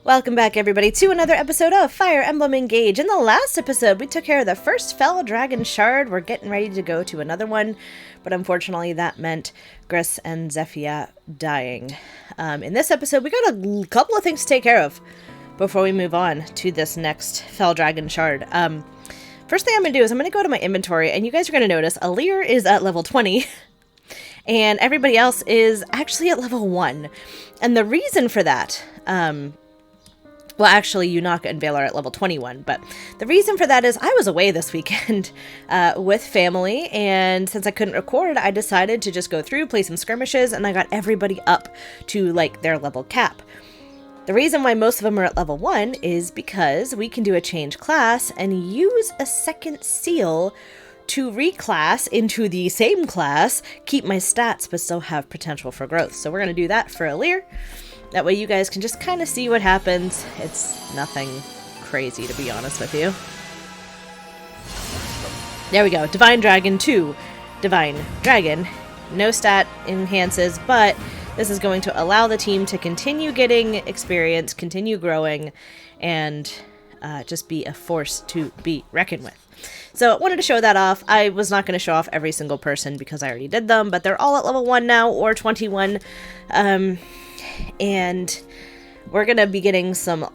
Welcome back, everybody, to another episode of Fire Emblem Engage. In the last episode, we took care of the first Fell Dragon Shard. We're getting ready to go to another one, but unfortunately that meant Gris and Zephyia dying. In this episode, we got a couple of things to take care of before we move on to this next Fell Dragon Shard. First thing I'm going to do is I'm going to go to my inventory, and you guys are going to notice Alir is at level 20, and everybody else is actually at level 1. And the reason for that... Well, actually, Yunaka and Vale are at level 21, but the reason for that is I was away this weekend with family, and since I couldn't record, I decided to just go through, play some skirmishes, and I got everybody up to, like, their level cap. The reason why most of them are at level 1 is because we can do a change class and use a second seal to reclass into the same class, keep my stats, but still have potential for growth. So we're going to do that for Alir. That way you guys can just kind of see what happens. It's nothing crazy, to be honest with you. There we go. Divine Dragon 2. Divine Dragon. No stat enhances, but this is going to allow the team to continue getting experience, continue growing, and just be a force to be reckoned with. So I wanted to show that off. I was not going to show off every single person because I already did them, but they're all at level 1 now, or 21. And we're going to be getting some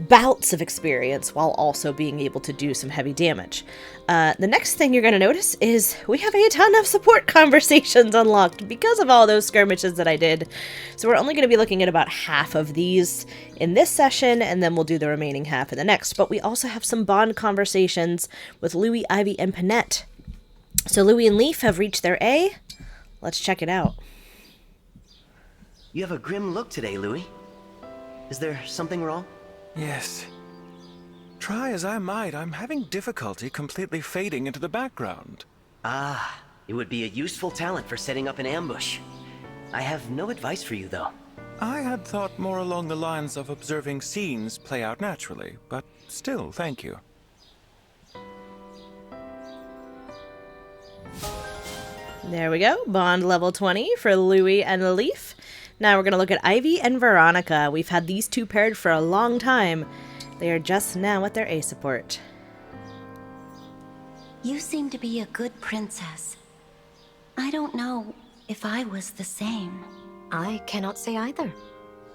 bouts of experience while also being able to do some heavy damage. The next thing you're going to notice is we have a ton of support conversations unlocked because of all those skirmishes that I did. So we're only going to be looking at about half of these in this session, and then we'll do the remaining half in the next. But we also have some bond conversations with Louis, Ivy, and Panette. So Louis and Leaf have reached their A. Let's check it out. You have a grim look today, Louis. Is there something wrong? Yes. Try as I might, I'm having difficulty completely fading into the background. Ah, it would be a useful talent for setting up an ambush. I have no advice for you, though. I had thought more along the lines of observing scenes play out naturally, but still, thank you. There we go. Bond level 20 for Louis and Leaf. Now we're going to look at Ivy and Veronica. We've had these two paired for a long time. They are just now at their A support. You seem to be a good princess. I don't know if I was the same. I cannot say either.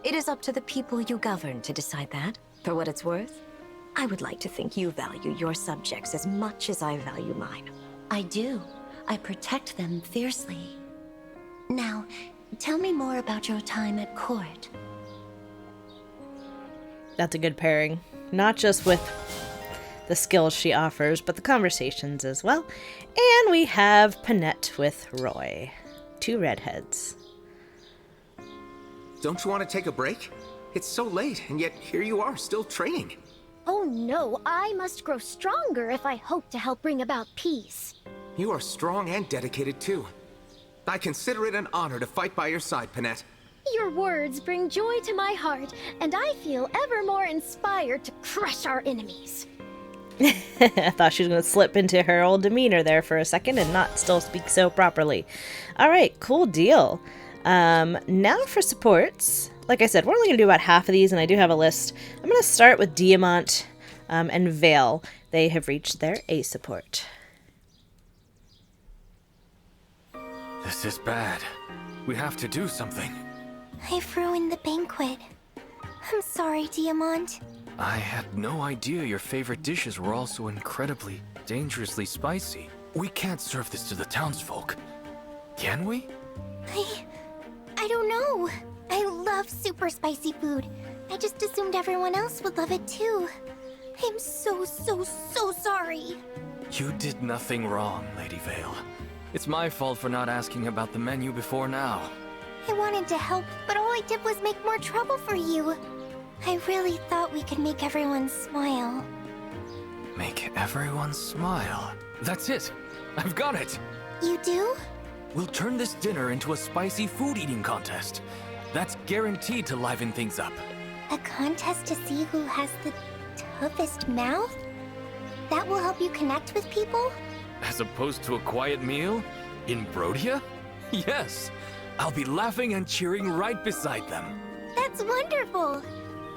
It is up to the people you govern to decide that. For what it's worth, I would like to think you value your subjects as much as I value mine. I do. I protect them fiercely. Now, tell me more about your time at court. That's a good pairing. Not just with the skills she offers, but the conversations as well. And we have Panette with Roy. Two redheads. Don't you want to take a break? It's so late, and yet here you are, still training. Oh no, I must grow stronger if I hope to help bring about peace. You are strong and dedicated, too. I consider it an honor to fight by your side, Panette. Your words bring joy to my heart, and I feel ever more inspired to crush our enemies. I thought she was going to slip into her old demeanor there for a second and not still speak so properly. All right, cool deal. Now for supports. Like I said, we're only going to do about half of these, and I do have a list. I'm going to start with Diamant and Vale. They have reached their A support. This is bad. We have to do something. I've ruined the banquet. I'm sorry, Diamant. I had no idea your favorite dishes were all so incredibly, dangerously spicy. We can't serve this to the townsfolk. Can we? I don't know. I love super spicy food. I just assumed everyone else would love it too. I'm so sorry. You did nothing wrong, Lady Vale. It's my fault for not asking about the menu before now. I wanted to help, but all I did was make more trouble for you. I really thought we could make everyone smile. Make everyone smile. That's it. I've got it. You do? We'll turn this dinner into a spicy food-eating contest. That's guaranteed to liven things up. A contest to see who has the toughest mouth? That will help you connect with people? As opposed to a quiet meal? In Brodia? Yes. I'll be laughing and cheering right beside them. That's wonderful!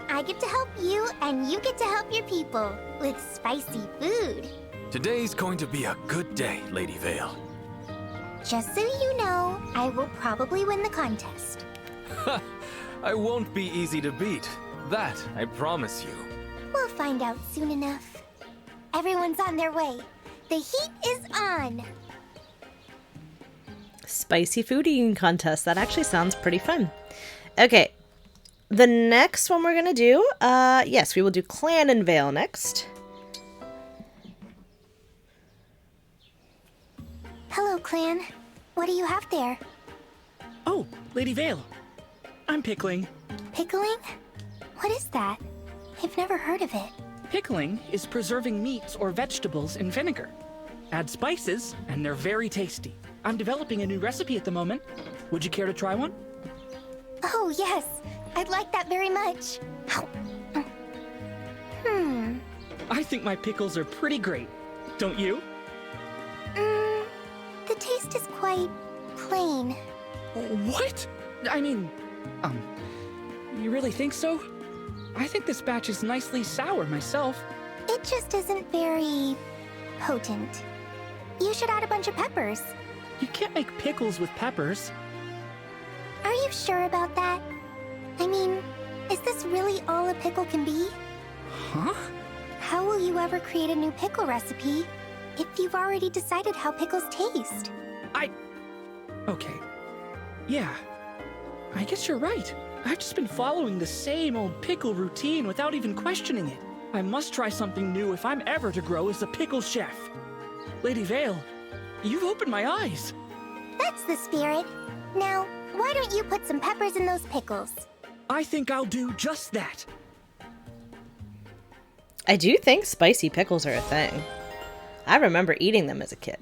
I I get to help you, and you get to help your people with spicy food. Today's going to be a good day, Lady Vale. Just so you know, I will probably win the contest. I won't be easy to beat. That, I promise you. We'll find out soon enough. Everyone's on their way. The heat is on. Spicy food eating contest. That actually sounds pretty fun. Okay. The next one we're going to do, yes, we will do Clan and Vale next. Hello, Clan. What do you have there? Oh, Lady Vale. I'm pickling. Pickling? What is that? I've never heard of it. Pickling is preserving meats or vegetables in vinegar. Add spices, and they're very tasty. I'm developing a new recipe at the moment. Would you care to try one? Oh, yes. I'd like that very much. I think my pickles are pretty great. Don't you? The taste is quite plain. What? I mean, you really think so? I think this batch is nicely sour myself. It just isn't very potent. You should add a bunch of peppers. You can't make pickles with peppers. Are you sure about that? I mean, is this really all a pickle can be? Huh? How will you ever create a new pickle recipe if you've already decided how pickles taste? Okay. Yeah. I guess you're right. I've just been following the same old pickle routine without even questioning it. I must try something new if I'm ever to grow as a pickle chef. Lady Vale, you've opened my eyes. That's the spirit. Now, why don't you put some peppers in those pickles? I think I'll do just that. I do think spicy pickles are a thing. I remember eating them as a kid.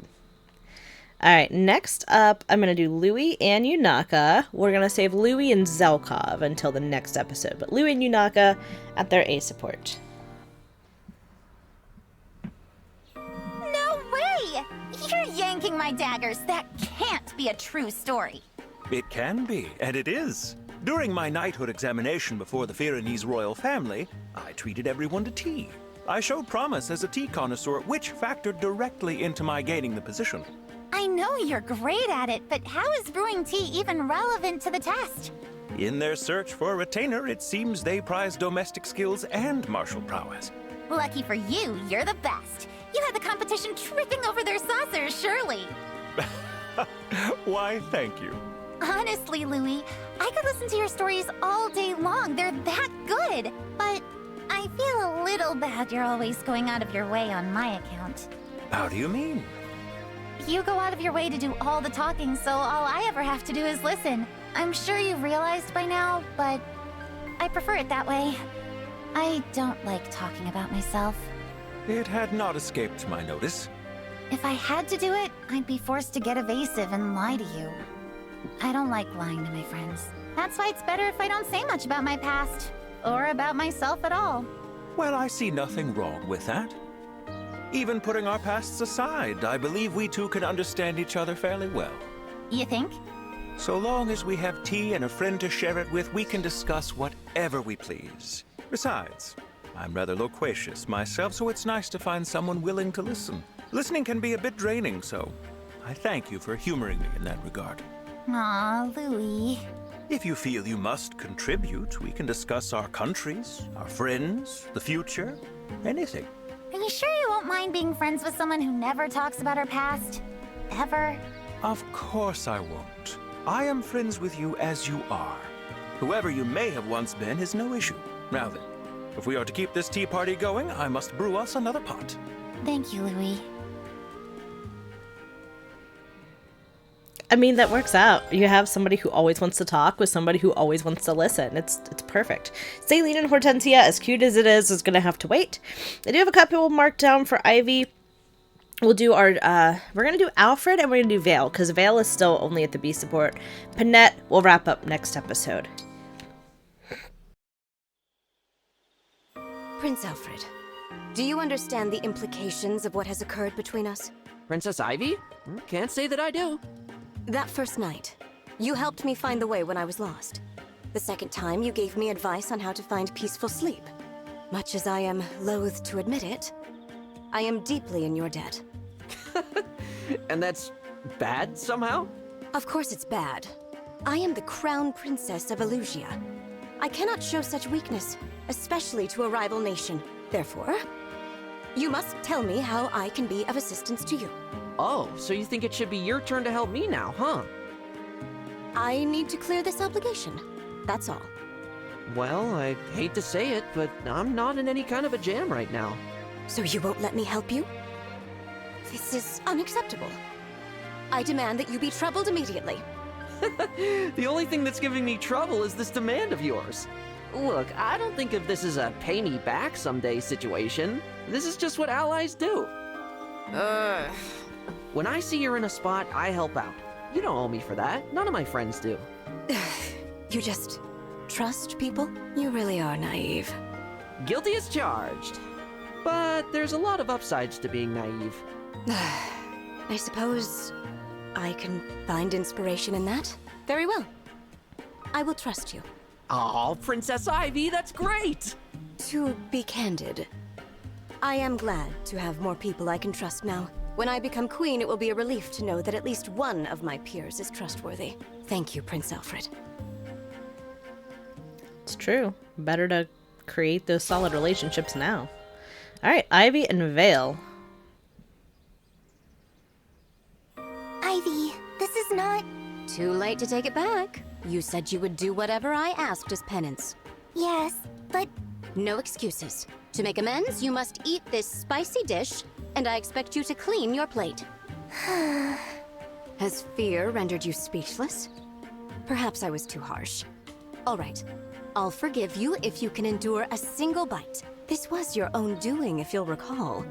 Alright, next up, I'm going to do Louis and Yunaka. We're going to save Louis and Zelkov until the next episode, but Louis and Yunaka at their A support. No way! You're yanking my daggers. That can't be a true story. It can be, and it is. During my knighthood examination before the Firenese royal family, I treated everyone to tea. I showed promise as a tea connoisseur, which factored directly into my gaining the position. I know you're great at it, but how is brewing tea even relevant to the test? In their search for a retainer, it seems they prize domestic skills and martial prowess. Lucky for you, you're the best. You had the competition tripping over their saucers, surely. Why, thank you. Honestly, Louis, I could listen to your stories all day long. They're that good. But I feel a little bad you're always going out of your way on my account. How do you mean? You go out of your way to do all the talking, so all I ever have to do is listen. I'm sure you've realized by now, but I prefer it that way. I don't like talking about myself. It had not escaped my notice. If I had to do it, I'd be forced to get evasive and lie to you. I don't like lying to my friends. That's why it's better if I don't say much about my past, or about myself at all. Well, I see nothing wrong with that. Even putting our pasts aside, I believe we two can understand each other fairly well. You think? So long as we have tea and a friend to share it with, we can discuss whatever we please. Besides, I'm rather loquacious myself, so it's nice to find someone willing to listen. Listening can be a bit draining, so I thank you for humoring me in that regard. Aw, Louis. If you feel you must contribute, we can discuss our countries, our friends, the future, anything. Are you sure you won't mind being friends with someone who never talks about her past? Ever? Of course I won't. I am friends with you as you are. Whoever you may have once been is no issue. Now then, if we are to keep this tea party going, I must brew us another pot. Thank you, Louis. I mean, that works out. You have somebody who always wants to talk with somebody who always wants to listen. It's perfect. Saline and Hortensia, as cute as it is going to have to wait. I do have a couple marked down for Ivy. We'll do our, we're going to do Alfred and we're going to do Vale, because Vale is still only at the B support. Panette will wrap up next episode. Prince Alfred, do you understand the implications of what has occurred between us? Princess Ivy? Can't say that I do. That first night, you helped me find the way when I was lost. The second time, you gave me advice on how to find peaceful sleep. Much as I am loath to admit it, I am deeply in your debt. And that's bad somehow? Of course it's bad. I am the crown princess of Elusia. I cannot show such weakness, especially to a rival nation. Therefore, you must tell me how I can be of assistance to you. Oh, so you think it should be your turn to help me now, huh? I need to clear this obligation. That's all. Well, I hate to say it, but I'm not in any kind of a jam right now. So you won't let me help you? This is unacceptable. I demand that you be troubled immediately. The only thing that's giving me trouble is this demand of yours. Look, I don't think of this as a pay me back someday situation. This is just what allies do. When I see you're in a spot, I help out. You don't owe me for that. None of my friends do. You just trust people? You really are naive. Guilty as charged. But there's a lot of upsides to being naive. I suppose I can find inspiration in that. Very well. I will trust you. Oh, Princess Ivy, that's great! To be candid, I am glad to have more people I can trust now. When I become queen, it will be a relief to know that at least one of my peers is trustworthy. Thank you, Prince Alfred. It's true. Better to create those solid relationships now. Alright, Ivy and Vale. Ivy, this is not... Too late to take it back. You said you would do whatever I asked as penance. Yes, but... No excuses. To make amends, you must eat this spicy dish, and I expect you to clean your plate. Has fear rendered you speechless? Perhaps I was too harsh. All right. I'll forgive you if you can endure a single bite. This was your own doing, if you'll recall.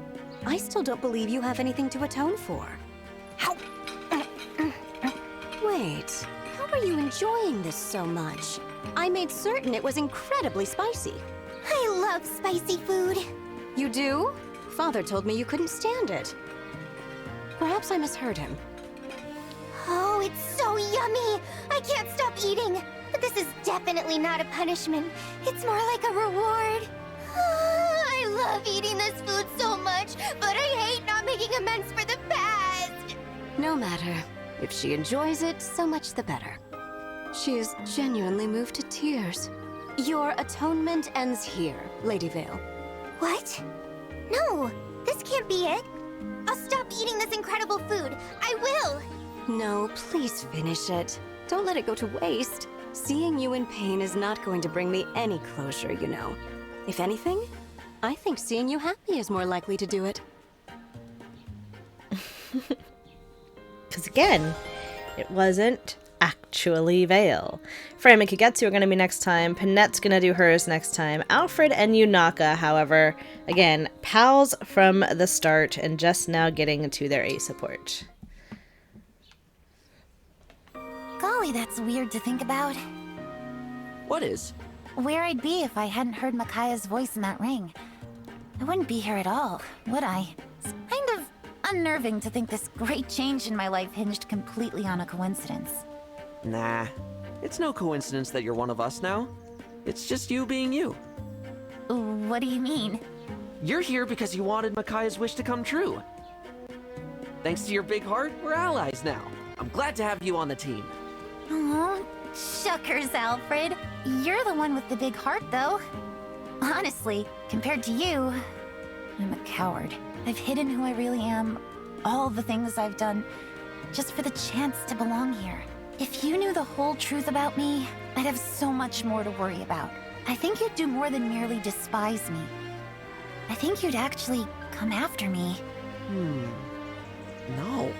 I still don't believe you have anything to atone for. How? Wait, how are you enjoying this so much? I made certain it was incredibly spicy. I love spicy food. You do? Father told me you couldn't stand it. Perhaps I misheard him. Oh, it's so yummy! I can't stop eating! But this is definitely not a punishment. It's more like a reward. I love eating this food so much, but I hate not making amends for the past! No matter. If she enjoys it, so much the better. She is genuinely moved to tears. Your atonement ends here, Lady Vale. What? No, this can't be it. I'll stop eating this incredible food. I will! No, please finish it. Don't let it go to waste. Seeing you in pain is not going to bring me any closure, you know. If anything, I think seeing you happy is more likely to do it. Because again, it wasn't actually Vale. Frame and Kagetsu are going to be next time. Panette's going to do hers next time. Alfred and Yunaka, however, again, pals from the start and just now getting to their A support. Golly, that's weird to think about. What is? Where I'd be if I hadn't heard Micaiah's voice in that ring. I wouldn't be here at all, would I? It's kind of unnerving to think this great change in my life hinged completely on a coincidence. Nah, it's no coincidence that you're one of us now. It's just you being you. What do you mean? You're here because you wanted Micaiah's wish to come true. Thanks to your big heart, we're allies now. I'm glad to have you on the team. Oh, shuckers, Alfred. You're the one with the big heart, though. Honestly, compared to you, I'm a coward. I've hidden who I really am, all the things I've done, just for the chance to belong here. If you knew the whole truth about me, I'd have so much more to worry about. I think you'd do more than merely despise me. I think you'd actually come after me. No,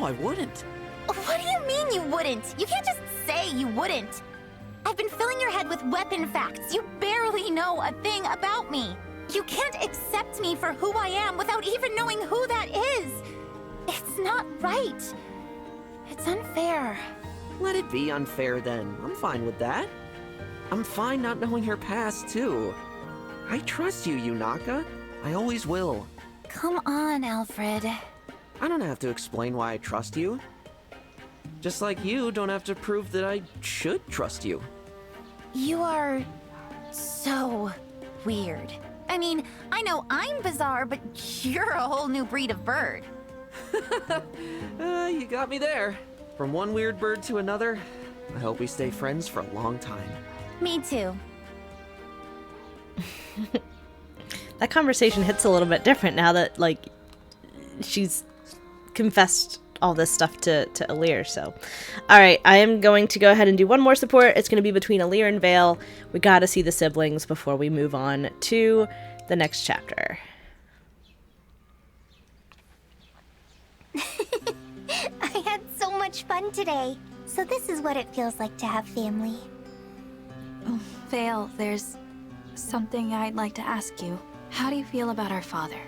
I wouldn't. What do you mean you wouldn't? You can't just say you wouldn't. I've been filling your head with weapon facts. You barely know a thing about me. You can't accept me for who I am without even knowing who that is. It's not right. It's unfair. Let it be unfair then. I'm fine with that. I'm fine not knowing your past too. I trust you, Yunaka. I always will. Come on, Alfred. I don't have to explain why I trust you. Just like you don't have to prove that I should trust you. You are so weird. I mean, I know I'm bizarre, but you're a whole new breed of bird. You got me there. From one weird bird to another, I hope we stay friends for a long time. Me too. That conversation hits a little bit different now that, like, she's confessed all this stuff to Alir, so. Alright, I am going to go ahead and do one more support. It's going to be between Alir and Vale. We gotta see the siblings before we move on to the next chapter. I had so much fun today. So this is what it feels like to have family. Oh, Vale, there's something I'd like to ask you. How do you feel about our father?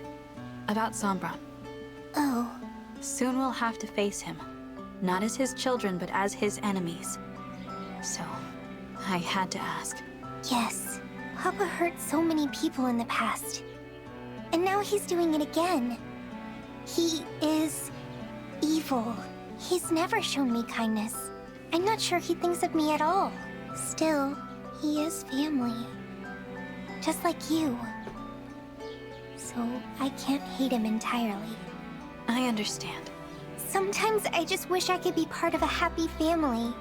About Sombron? Oh. Soon we'll have to face him. Not as his children, but as his enemies. So, I had to ask. Yes. Papa hurt so many people in the past. And now he's doing it again. He is evil. He's never shown me kindness. I'm not sure he thinks of me at all. Still, he is family. Just like you. So, I can't hate him entirely. I understand. Sometimes I just wish I could be part of a happy family.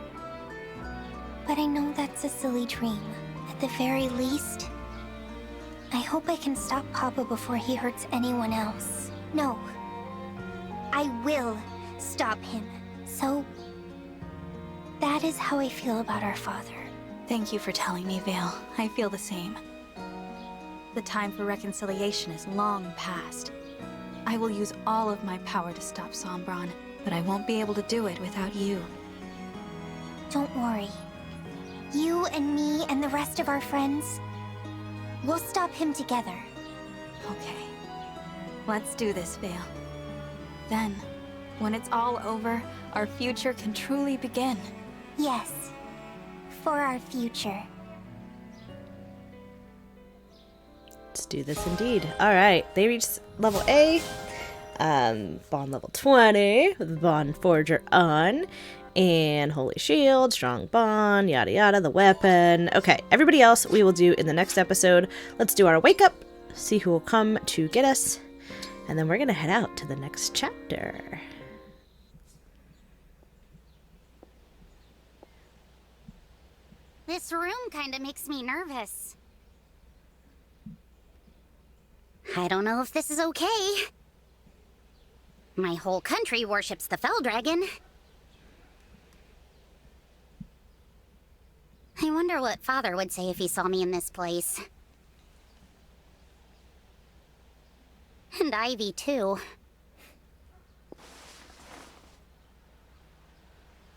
But I know that's a silly dream. At the very least, I hope I can stop Papa before he hurts anyone else. No. I will stop him. So, that is how I feel about our father. Thank you for telling me, Vale. I feel the same. The time for reconciliation is long past. I will use all of my power to stop Sombron, but I won't be able to do it without you. Don't worry. You and me and the rest of our friends, we'll stop him together. Okay. Let's do this, Vale. Then, when it's all over, our future can truly begin. Yes. For our future. Let's do this indeed. Alright, they reached level A. Bond level 20 with the Bond Forger on. And Holy Shield, Strong Bond, yada yada, the weapon. Okay, everybody else we will do in the next episode. Let's do our wake up, see who will come to get us. And then we're going to head out to the next chapter. This room kinda makes me nervous. I don't know if this is okay. My whole country worships the Fell Dragon. I wonder what Father would say if he saw me in this place. And Ivy, too.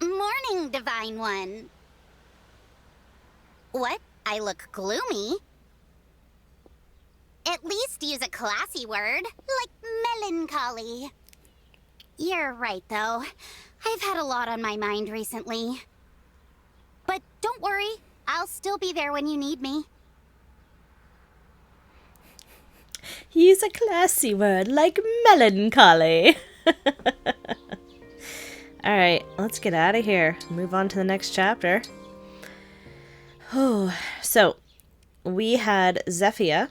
Morning, Divine One. What? I look gloomy? At least use a classy word, like melancholy. You're right, though. I've had a lot on my mind recently. But don't worry, I'll still be there when you need me. Use a classy word like melancholy. Alright, let's get out of here. Move on to the next chapter. Oh, so we had Zephyia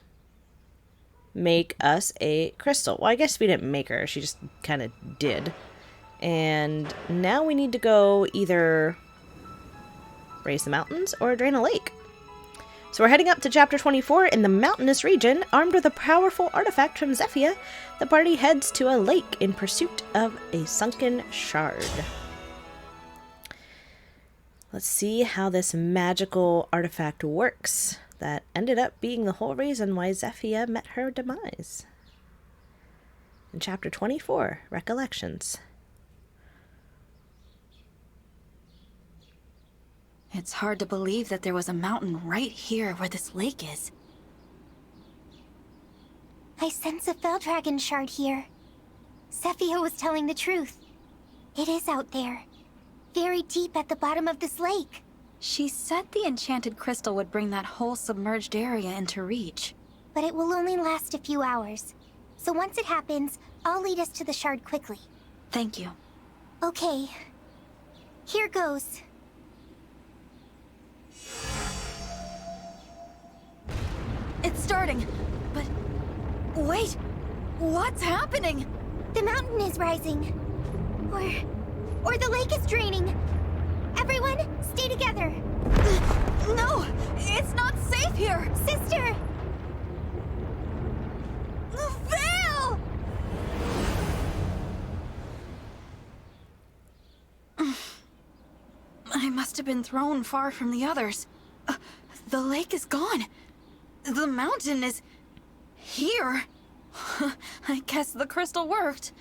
make us a crystal. Well, I guess we didn't make her. She just kind of did. And now we need to go either raise the mountains or drain a lake. So we're heading up to chapter 24 in the mountainous region. Armed with a powerful artifact from Zephyia, the party heads to a lake in pursuit of a sunken shard. Let's see how this magical artifact works. That ended up being the whole reason why Zephyia met her demise. In chapter 24, Recollections. It's hard to believe that there was a mountain right here where this lake is. I sense a Fell Dragon shard here. Zephyia was telling the truth. It is out there. Very deep at the bottom of this lake. She said the enchanted crystal would bring that whole submerged area into reach. But it will only last a few hours. So once it happens, I'll lead us to the shard quickly. Thank you. Okay. Here goes. It's starting. But... wait! What's happening? The mountain is rising. Or the lake is draining. Everyone, stay together. No! It's not safe here! Sister! Veil! I must have been thrown far from the others. The lake is gone. The mountain is... here. I guess the crystal worked.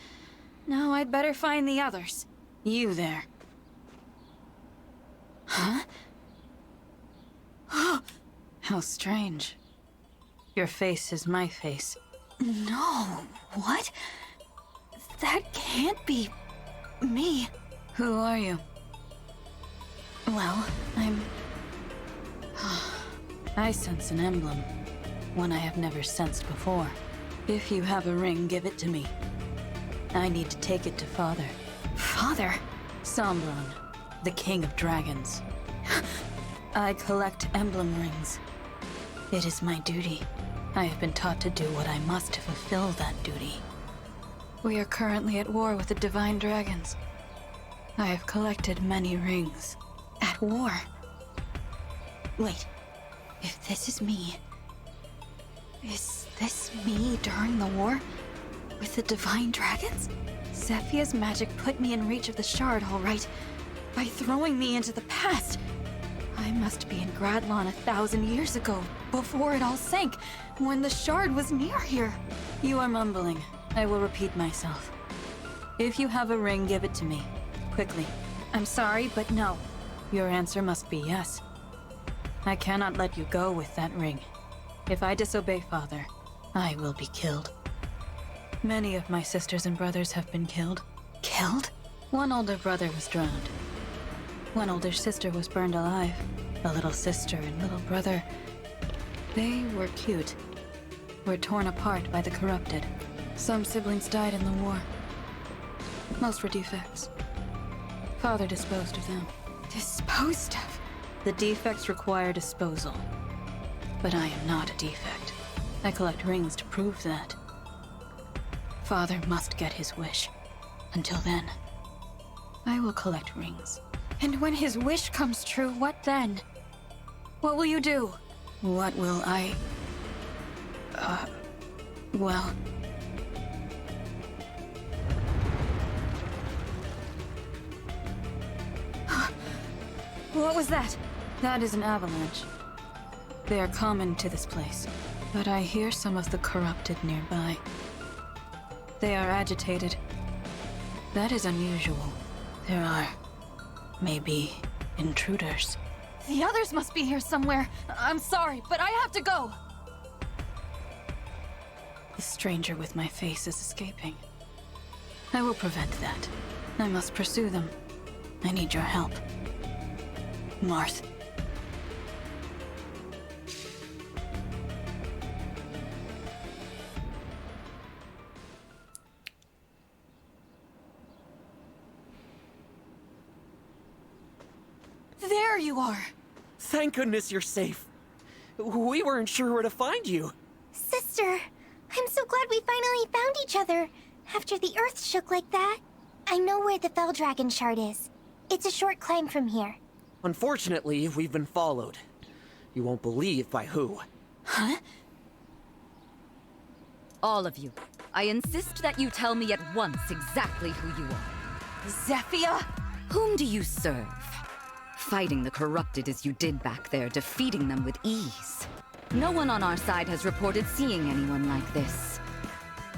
Now I'd better find the others. You there. Huh? How strange. Your face is my face. No, what? That can't be... me. Who are you? Well, I'm... I sense an emblem. One I have never sensed before. If you have a ring, give it to me. I need to take it to Father. Father? Sombron, the King of Dragons. I collect emblem rings. It is my duty. I have been taught to do what I must to fulfill that duty. We are currently at war with the Divine Dragons. I have collected many rings. At war? Wait, if this is me... is this me during the war? With the Divine Dragons? Zephia's magic put me in reach of the shard, all right. By throwing me into the past. I must be in Gradlon 1,000 years ago, before it all sank, when the shard was near here. You are mumbling. I will repeat myself. If you have a ring, give it to me. Quickly. I'm sorry, but no. Your answer must be yes. I cannot let you go with that ring. If I disobey Father, I will be killed. Many of my sisters and brothers have been killed. Killed? One older brother was drowned. One older sister was burned alive. A little sister and little brother... they were cute. Were torn apart by the corrupted. Some siblings died in the war. Most were defects. Father disposed of them. Disposed of? The defects require disposal. But I am not a defect. I collect rings to prove that. Father must get his wish. Until then, I will collect rings. And when his wish comes true, what then? What will you do? What will I... well... What was that? That is an avalanche. They are common to this place, but I hear some of the corrupted nearby. They are agitated. That is unusual. There are... maybe... intruders. The others must be here somewhere. I'm sorry, but I have to go! The stranger with my face is escaping. I will prevent that. I must pursue them. I need your help. Marth. There you are! Thank goodness you're safe. We weren't sure where to find you. Sister, I'm so glad we finally found each other. After the earth shook like that. I know where the Fell Dragon Shard is. It's a short climb from here. Unfortunately, we've been followed. You won't believe by who. Huh? All of you. I insist that you tell me at once exactly who you are. Zephia? Whom do you serve? Fighting the corrupted as you did back there, defeating them with ease. No one on our side has reported seeing anyone like this.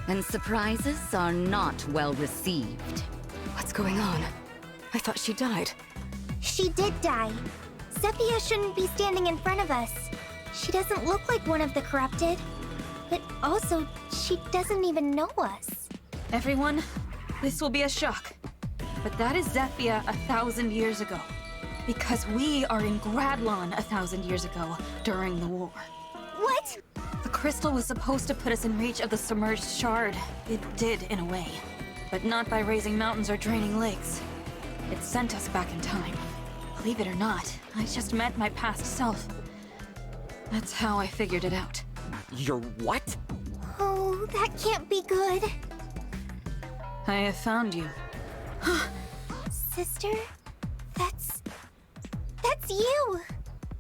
And surprises are not well received. What's going on? I thought she died. She did die. Zephia shouldn't be standing in front of us. She doesn't look like one of the corrupted. But also, she doesn't even know us. Everyone, this will be a shock. But that is Zephia 1,000 years ago. Because we are in Gradlon 1,000 years ago, during the war. What? The crystal was supposed to put us in reach of the submerged shard. It did, in a way. But not by raising mountains or draining lakes. It sent us back in time. Believe it or not, I just met my past self. That's how I figured it out. Your what? Oh, that can't be good. I have found you. Sister? That's you!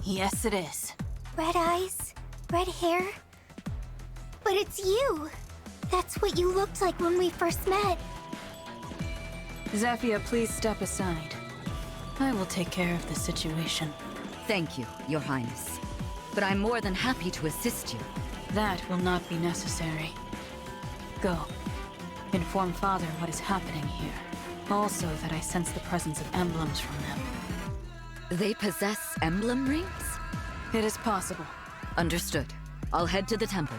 Yes, it is. Red eyes, red hair. But it's you! That's what you looked like when we first met. Zephyr, please step aside. I will take care of the situation. Thank you, Your Highness. But I'm more than happy to assist you. That will not be necessary. Go. Inform Father what is happening here. Also that I sense the presence of emblems from them. They possess emblem rings? It is possible. Understood. I'll head to the temple.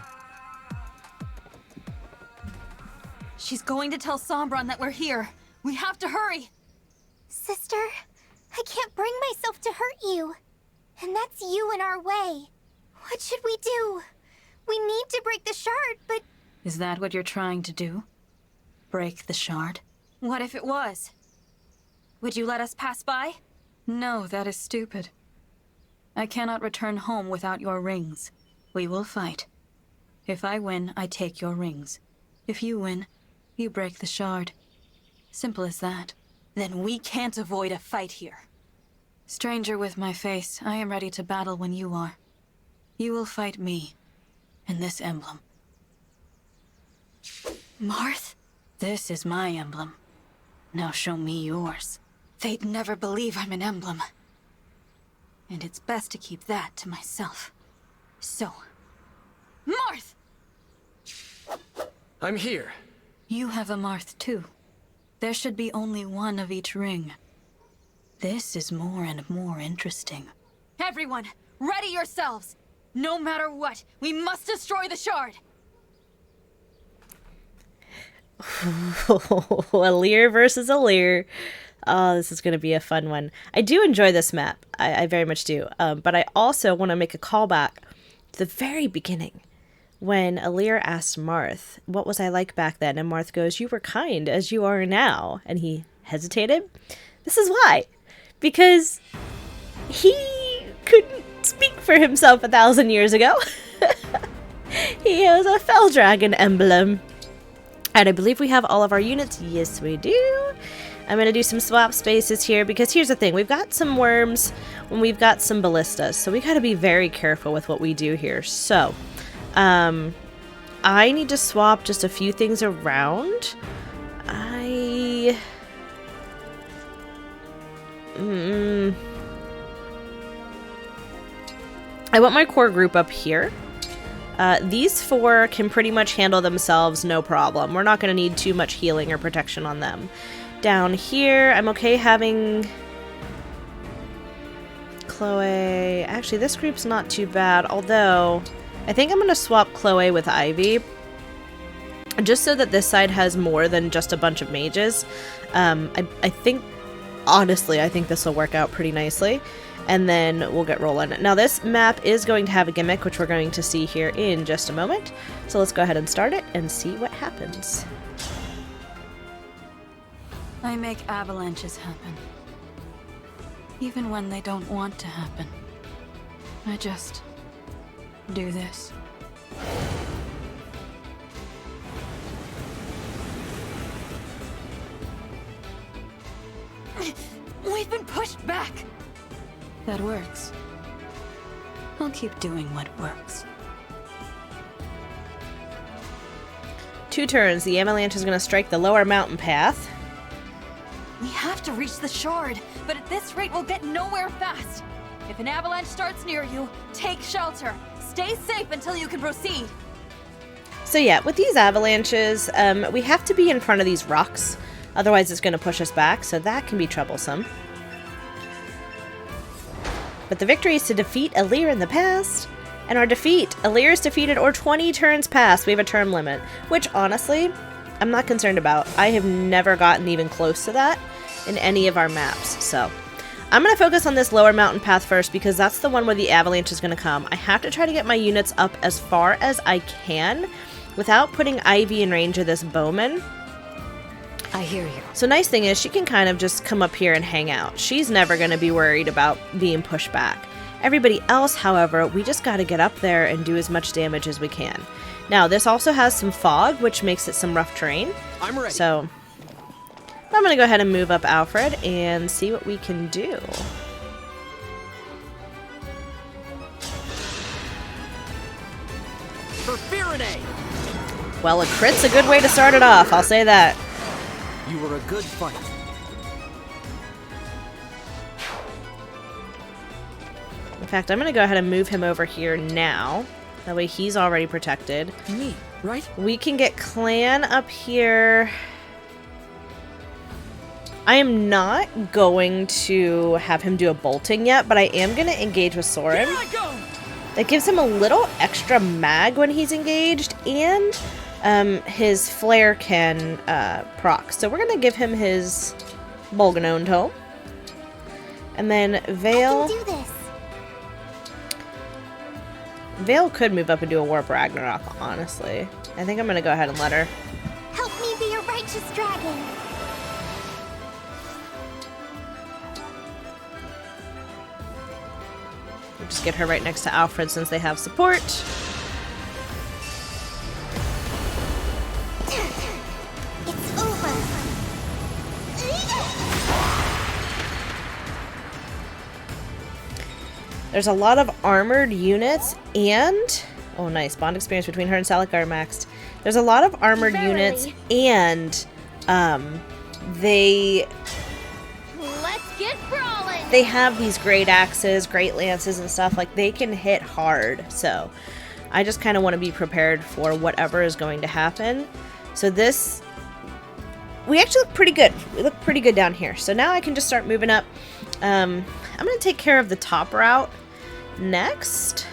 She's going to tell Sombron that we're here. We have to hurry! Sister, I can't bring myself to hurt you. And that's you in our way. What should we do? We need to break the shard, but... Is that what you're trying to do? Break the shard? What if it was? Would you let us pass by? No, that is stupid. I cannot return home without your rings. We will fight. If I win, I take your rings. If you win, you break the shard. Simple as that. Then we can't avoid a fight here. Stranger with my face, I am ready to battle when you are. You will fight me, and this emblem. Marth? This is my emblem. Now show me yours. They'd never believe I'm an emblem. And it's best to keep that to myself. So... Marth! I'm here. You have a Marth too. There should be only one of each ring. This is more and more interesting. Everyone, ready yourselves! No matter what, we must destroy the shard! Alir versus Alir. Oh, this is going to be a fun one. I do enjoy this map. I very much do. But I also want to make a callback to the very beginning when Alir asked Marth, what was I like back then? And Marth goes, you were kind as you are now. And he hesitated. This is why. Because he couldn't speak for himself 1,000 years ago. He has a Fell Dragon emblem. And I believe we have all of our units. Yes, we do. I'm going to do some swap spaces here because here's the thing. We've got some worms and we've got some ballistas. So we got to be very careful with what we do here. So, I need to swap just a few things around. I want my core group up here. These four can pretty much handle themselves, no problem. We're not going to need too much healing or protection on them. Down here, I'm okay having Chloe. Actually, this group's not too bad, although I think I'm going to swap Chloe with Ivy. Just so that this side has more than just a bunch of mages. I think, honestly, I think this will work out pretty nicely. And then we'll get rolling. Now this map is going to have a gimmick, which we're going to see here in just a moment. So let's go ahead and start it and see what happens. I make avalanches happen. Even when they don't want to happen. I just do this. We've been pushed back! That works. I'll keep doing what works. 2 turns. The avalanche is going to strike the lower mountain path. We have to reach the shard, but at this rate we'll get nowhere fast. If an avalanche starts near you, take shelter. Stay safe until you can proceed. So yeah, with these avalanches, we have to be in front of these rocks. Otherwise it's going to push us back, so that can be troublesome. But the victory is to defeat Alir in the past. And our defeat, Alir is defeated or 20 turns past. We have a term limit, which honestly, I'm not concerned about. I have never gotten even close to that in any of our maps. So I'm going to focus on this lower mountain path first because that's the one where the avalanche is going to come. I have to try to get my units up as far as I can without putting Ivy in range of this bowman. I hear you. So nice thing is she can kind of just come up here and hang out. She's never going to be worried about being pushed back. Everybody else, however, we just got to get up there and do as much damage as we can. Now, this also has some fog, which makes it some rough terrain. I'm ready. So, I'm going to go ahead and move up Alfred and see what we can do. For Faraday! Well, a crit's a good way to start it off, I'll say that. You were a good fight. In fact, I'm going to go ahead and move him over here now. That way he's already protected. Me, right? We can get Clan up here. I am not going to have him do a bolting yet, but I am going to engage with Soren. That gives him a little extra mag when he's engaged, and his flare can proc. So we're going to give him his Bolganone Tome. And then Vale. I can do this. Vale could move up and do a Warp Ragnarok, honestly. I think I'm going to go ahead and let her. Help me be a righteous dragon. We'll just get her right next to Alfred since they have support. It's over. There's a lot of armored units and... Oh, nice. Bond experience between her and Salik are maxed. There's a lot of armored units and they have these great axes, great lances and stuff. Like, they can hit hard. So I just kind of want to be prepared for whatever is going to happen. So this... We actually look pretty good. We look pretty good down here. So now I can just start moving up. I'm going to take care of the top route next.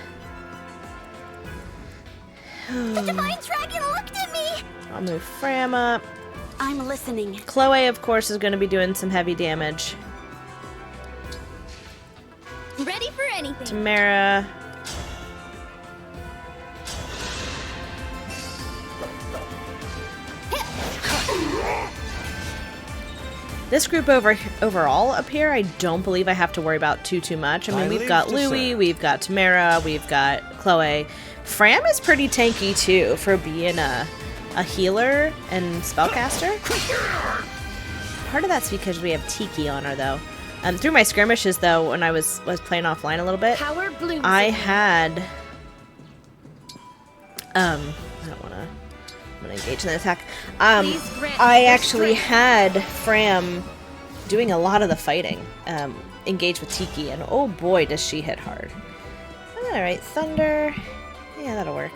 The divine dragon looked at me. I'll move Fram up. I'm listening. Chloe, of course, is going to be doing some heavy damage. Ready for anything. Tamara. This group overall up here, I don't believe I have to worry about too much. I mean, we've got Louie, we've got Tamara, we've got Chloe. Fram is pretty tanky too for being a healer and spellcaster. Part of that's because we have Tiki on her though. Through my skirmishes though, when I was playing offline a little bit, I had I don't wanna. I'm gonna engage in the attack. I actually had Fram doing a lot of the fighting. Engage with Tiki, and oh boy, does she hit hard. Alright, Thunder. Yeah, that'll work.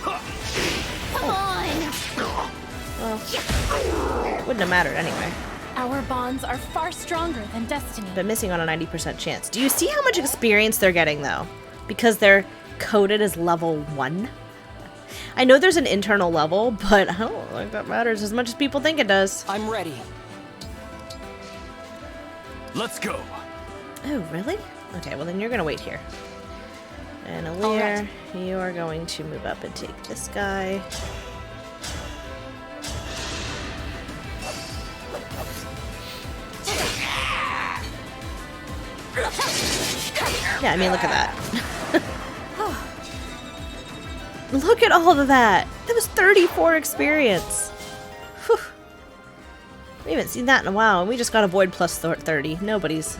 Come on! Well, wouldn't have mattered anyway. Our bonds are far stronger than destiny. But missing on a 90% chance. Do you see how much experience they're getting, though? Because they're coded as level 1? I know there's an internal level, but I don't think that matters as much as people think it does. I'm ready. Let's go. Oh, really? Okay, well then you're gonna wait here. And Alir, you are going to move up and take this guy. Yeah, I mean, look at that. Look at all of that. That was 34 experience. Whew. We haven't seen that in a while, and we just got a void plus 30. Nobody's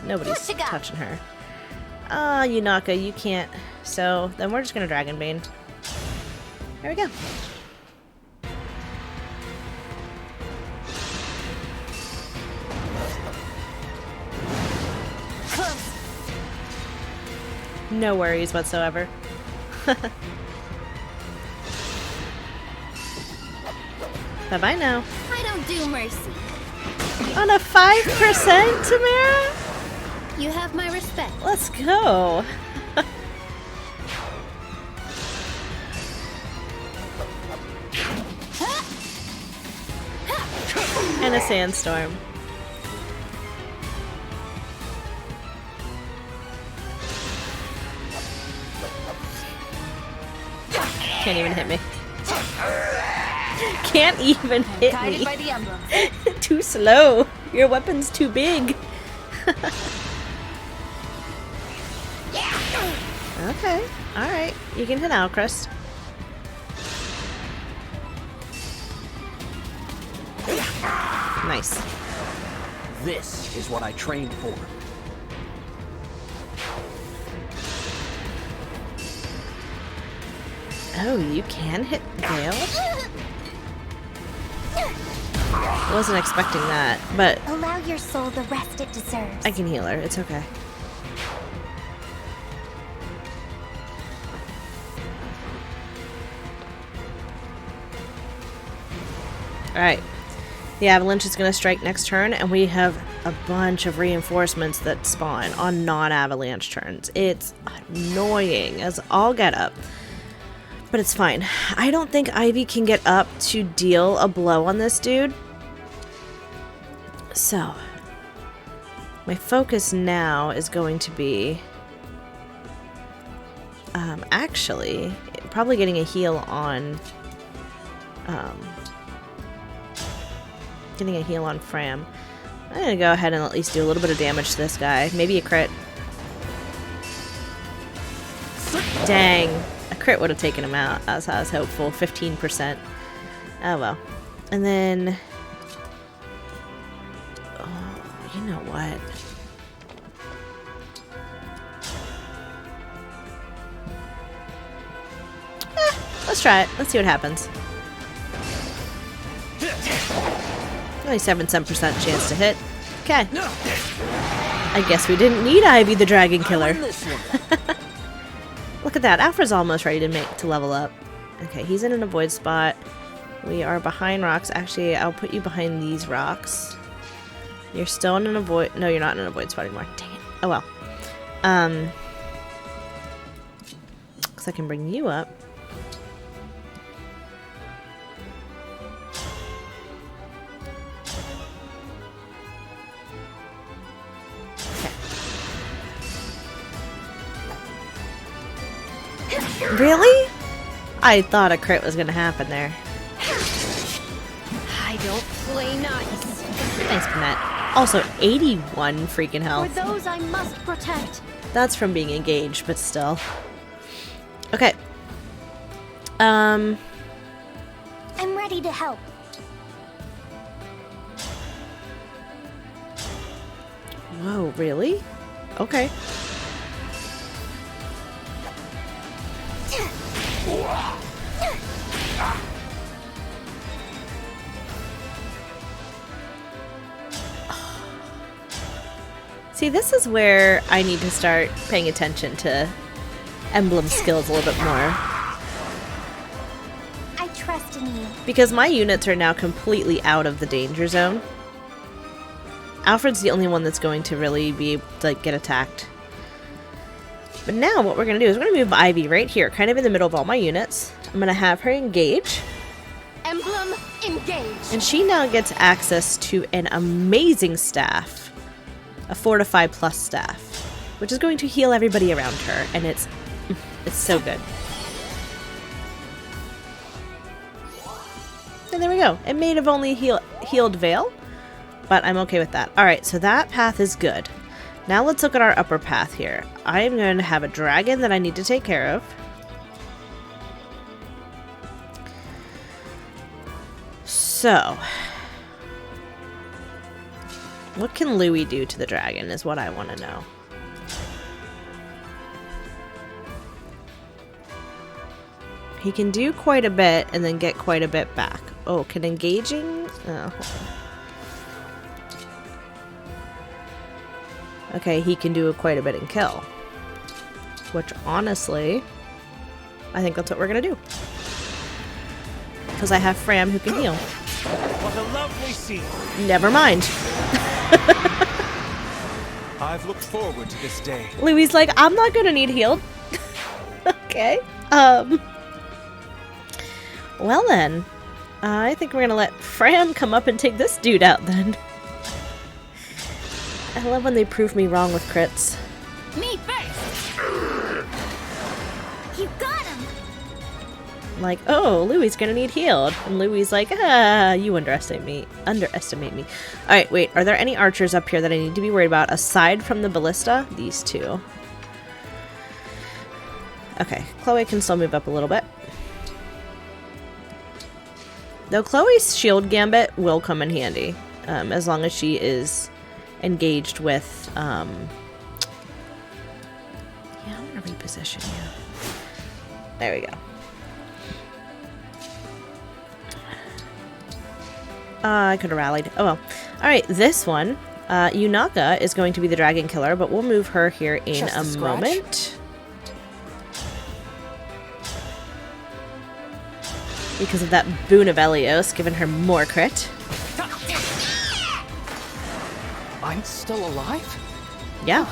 touching her. Ah, Yunaka, you can't. So then we're just gonna Dragonbane. There we go. No worries whatsoever. Bye-bye now. I don't do mercy. On a 5%, Tamara? You have my respect. Let's go. And a sandstorm. Can't even hit me. Can't even hit me. By the emblem. Too slow. Your weapon's too big. Okay. Alright. You can hit Alcrest. Nice. This is what I trained for. Oh, you can hit Veil? Wasn't expecting that, but Allow your soul the rest it deserves. I can heal her. It's okay. Alright. The avalanche is going to strike next turn, and we have a bunch of reinforcements that spawn on non-avalanche turns. It's annoying as all get up. But it's fine. I don't think Ivy can get up to deal a blow on this dude. So, my focus now is going to be actually probably getting a heal on Fram. I'm gonna go ahead and at least do a little bit of damage to this guy. Maybe a crit. Dang. A crit would have taken him out, as I was hopeful. 15%. Oh well. And then... oh, you know what? Let's try it. Let's see what happens. Only 7% chance to hit. Okay. I guess we didn't need Ivy the Dragon Killer. Look at that. Alfred's almost ready to level up. Okay, he's in an avoid spot. We are behind rocks. Actually, I'll put you behind these rocks. You're still in an avoid... no, you're not in an avoid spot anymore. Dang it. Oh well. Because I can bring you up. Really? I thought a crit was gonna happen there. I don't play nice. Thanks, Panette. Also, 81 freaking health. For those I must protect. That's from being engaged, but still. Okay. I'm ready to help. Whoa, really? Okay. See, this is where I need to start paying attention to emblem skills a little bit more. I trust in you. Because my units are now completely out of the danger zone. Alfred's the only one that's going to really be able to get attacked. But now what we're going to do is we're going to move Ivy right here, kind of in the middle of all my units. I'm going to have her engage. Emblem Engage. And she now gets access to an amazing staff. A 4-5+ staff. Which is going to heal everybody around her. And it's so good. And there we go. It may have only healed Vale. But I'm okay with that. Alright, so that path is good. Now let's look at our upper path here. I am going to have a dragon that I need to take care of. So, what can Louis do to the dragon is what I want to know. He can do quite a bit and then get quite a bit back. Oh, can engaging? Oh, okay, he can do quite a bit and kill. Which, honestly, I think that's what we're going to do. Because I have Fram who can heal. What a lovely scene. Never mind. I've looked forward to this day. Louis' like, I'm not going to need healed. Okay. Well then. I think we're going to let Fram come up and take this dude out then. I love when they prove me wrong with crits. Me first. You got him. Like, oh, Louis gonna need healed. And Louis like, you underestimate me. Alright, wait, are there any archers up here that I need to be worried about aside from the ballista? These two. Okay, Chloe can still move up a little bit. Though Chloe's shield gambit will come in handy, as long as she is engaged with, yeah, I'm gonna reposition you. There we go. I could have rallied. Oh well. Alright, this one, Yunaka is going to be the dragon killer, but we'll move her here in a moment. Because of that boon of Elios, giving her more crit. I'm still alive? Yeah.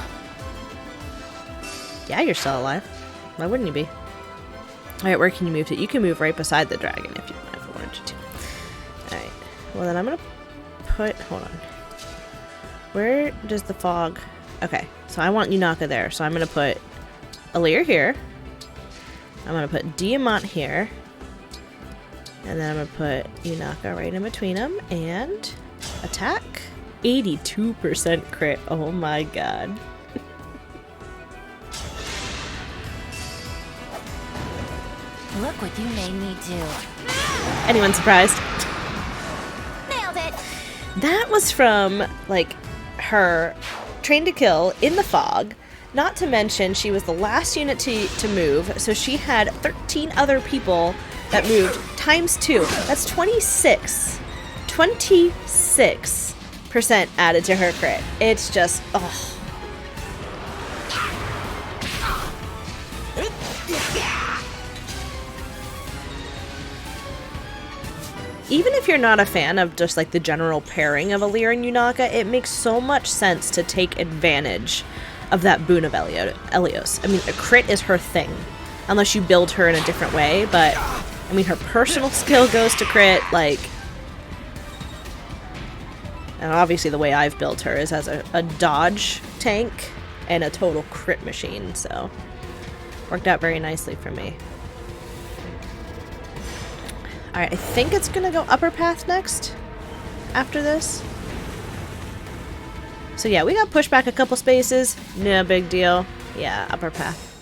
Yeah, you're still alive. Why wouldn't you be? Alright, where can you move to? You can move right beside the dragon if you wanted you to. Alright. Well, then I'm gonna put... Hold on. Where does the fog... Okay, so I want Yunaka there. So I'm gonna put Alir here. I'm gonna put Diamant here. And then I'm gonna put Yunaka right in between them. And attack. 82% crit. Oh my god. Look what you made me do. Anyone surprised? Nailed it! That was from, like, her Train to Kill in the fog. Not to mention, she was the last unit to move, so she had 13 other people that moved times 2. That's 26. 26% added to her crit. It's just, oh. Even if you're not a fan of just like the general pairing of Alir and Yunaka, it makes so much sense to take advantage of that boon of Elios. I mean, a crit is her thing, unless you build her in a different way, but I mean, her personal skill goes to crit, like, and obviously the way I've built her is as a dodge tank and a total crit machine, so worked out very nicely for me. Alright, I think it's gonna go upper path next after this. So yeah, we got pushed back a couple spaces. No big deal. Yeah, upper path.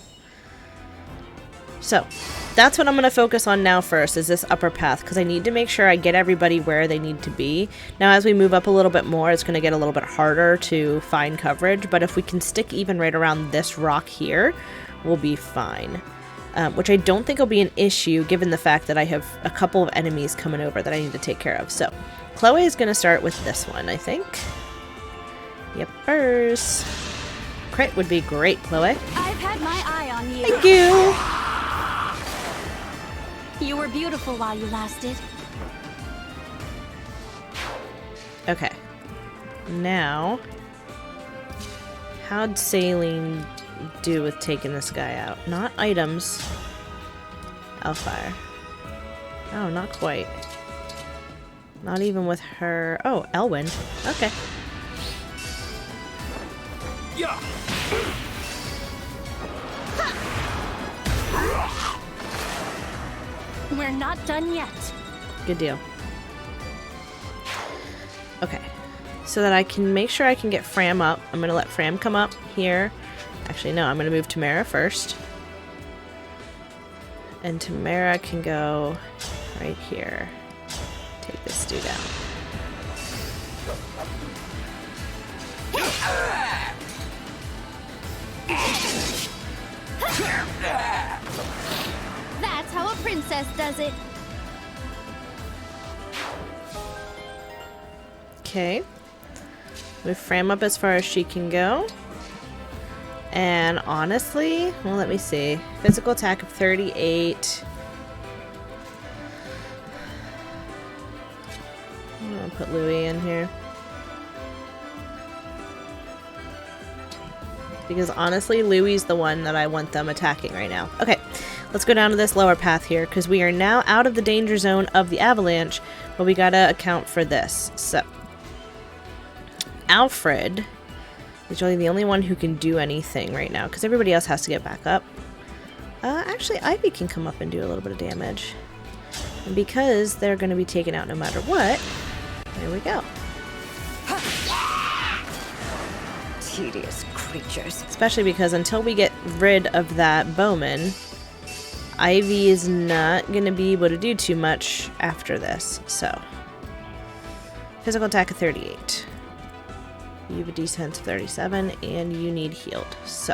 So, that's what I'm going to focus on now first, is this upper path, because I need to make sure I get everybody where they need to be. Now, as we move up a little bit more, it's going to get a little bit harder to find coverage, but if we can stick even right around this rock here, we'll be fine. Which I don't think will be an issue, given the fact that I have a couple of enemies coming over that I need to take care of. So, Chloe is going to start with this one, I think. Yepers. Crit would be great, Chloe. I've had my eye on you. Thank you! You were beautiful while you lasted. Okay. Now, how'd Saline do with taking this guy out? Not items. Hellfire. Oh, not quite. Not even with her... Oh, Elwind. Okay. Yeah. We're not done yet. Good deal. Okay. So that I can make sure I can get Fram up. I'm going to let Fram come up here. Actually, no. I'm going to move Tamara first. And Tamara can go right here. Take this dude out. That's how a princess does it. Okay. Move Fram up as far as she can go. And honestly, well, let me see. Physical attack of 38. I'm gonna put Louis in here. Because honestly, Louie's the one that I want them attacking right now. Okay, let's go down to this lower path here, because we are now out of the danger zone of the avalanche, but we gotta account for this. So, Alfred is really the only one who can do anything right now, because everybody else has to get back up. Actually, Ivy can come up and do a little bit of damage. And because they're going to be taken out no matter what, there we go. Tedious creatures. Especially because until we get rid of that bowman, Ivy is not going to be able to do too much after this, so. Physical attack of 38. You have a defense of 37, and you need healed, so.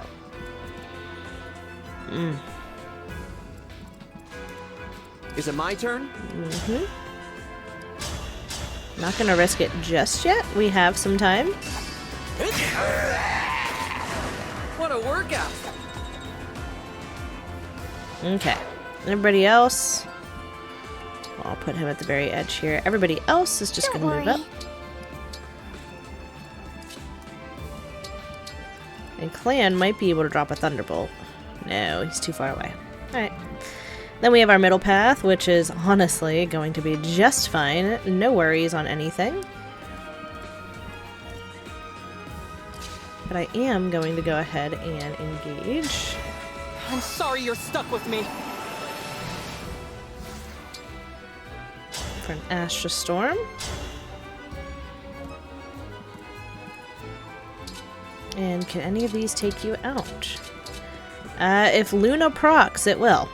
Is it my turn? Mm-hmm. Not gonna risk it just yet. We have some time. What a workout! Okay. Everybody else. I'll put him at the very edge here. Everybody else is just gonna move up. And Clan might be able to drop a Thunderbolt. No, he's too far away. Alright. Then we have our middle path, which is honestly going to be just fine. No worries on anything. But I am going to go ahead and engage. I'm sorry you're stuck with me. For an Astra Storm. And can any of these take you out? If Luna procs, it will.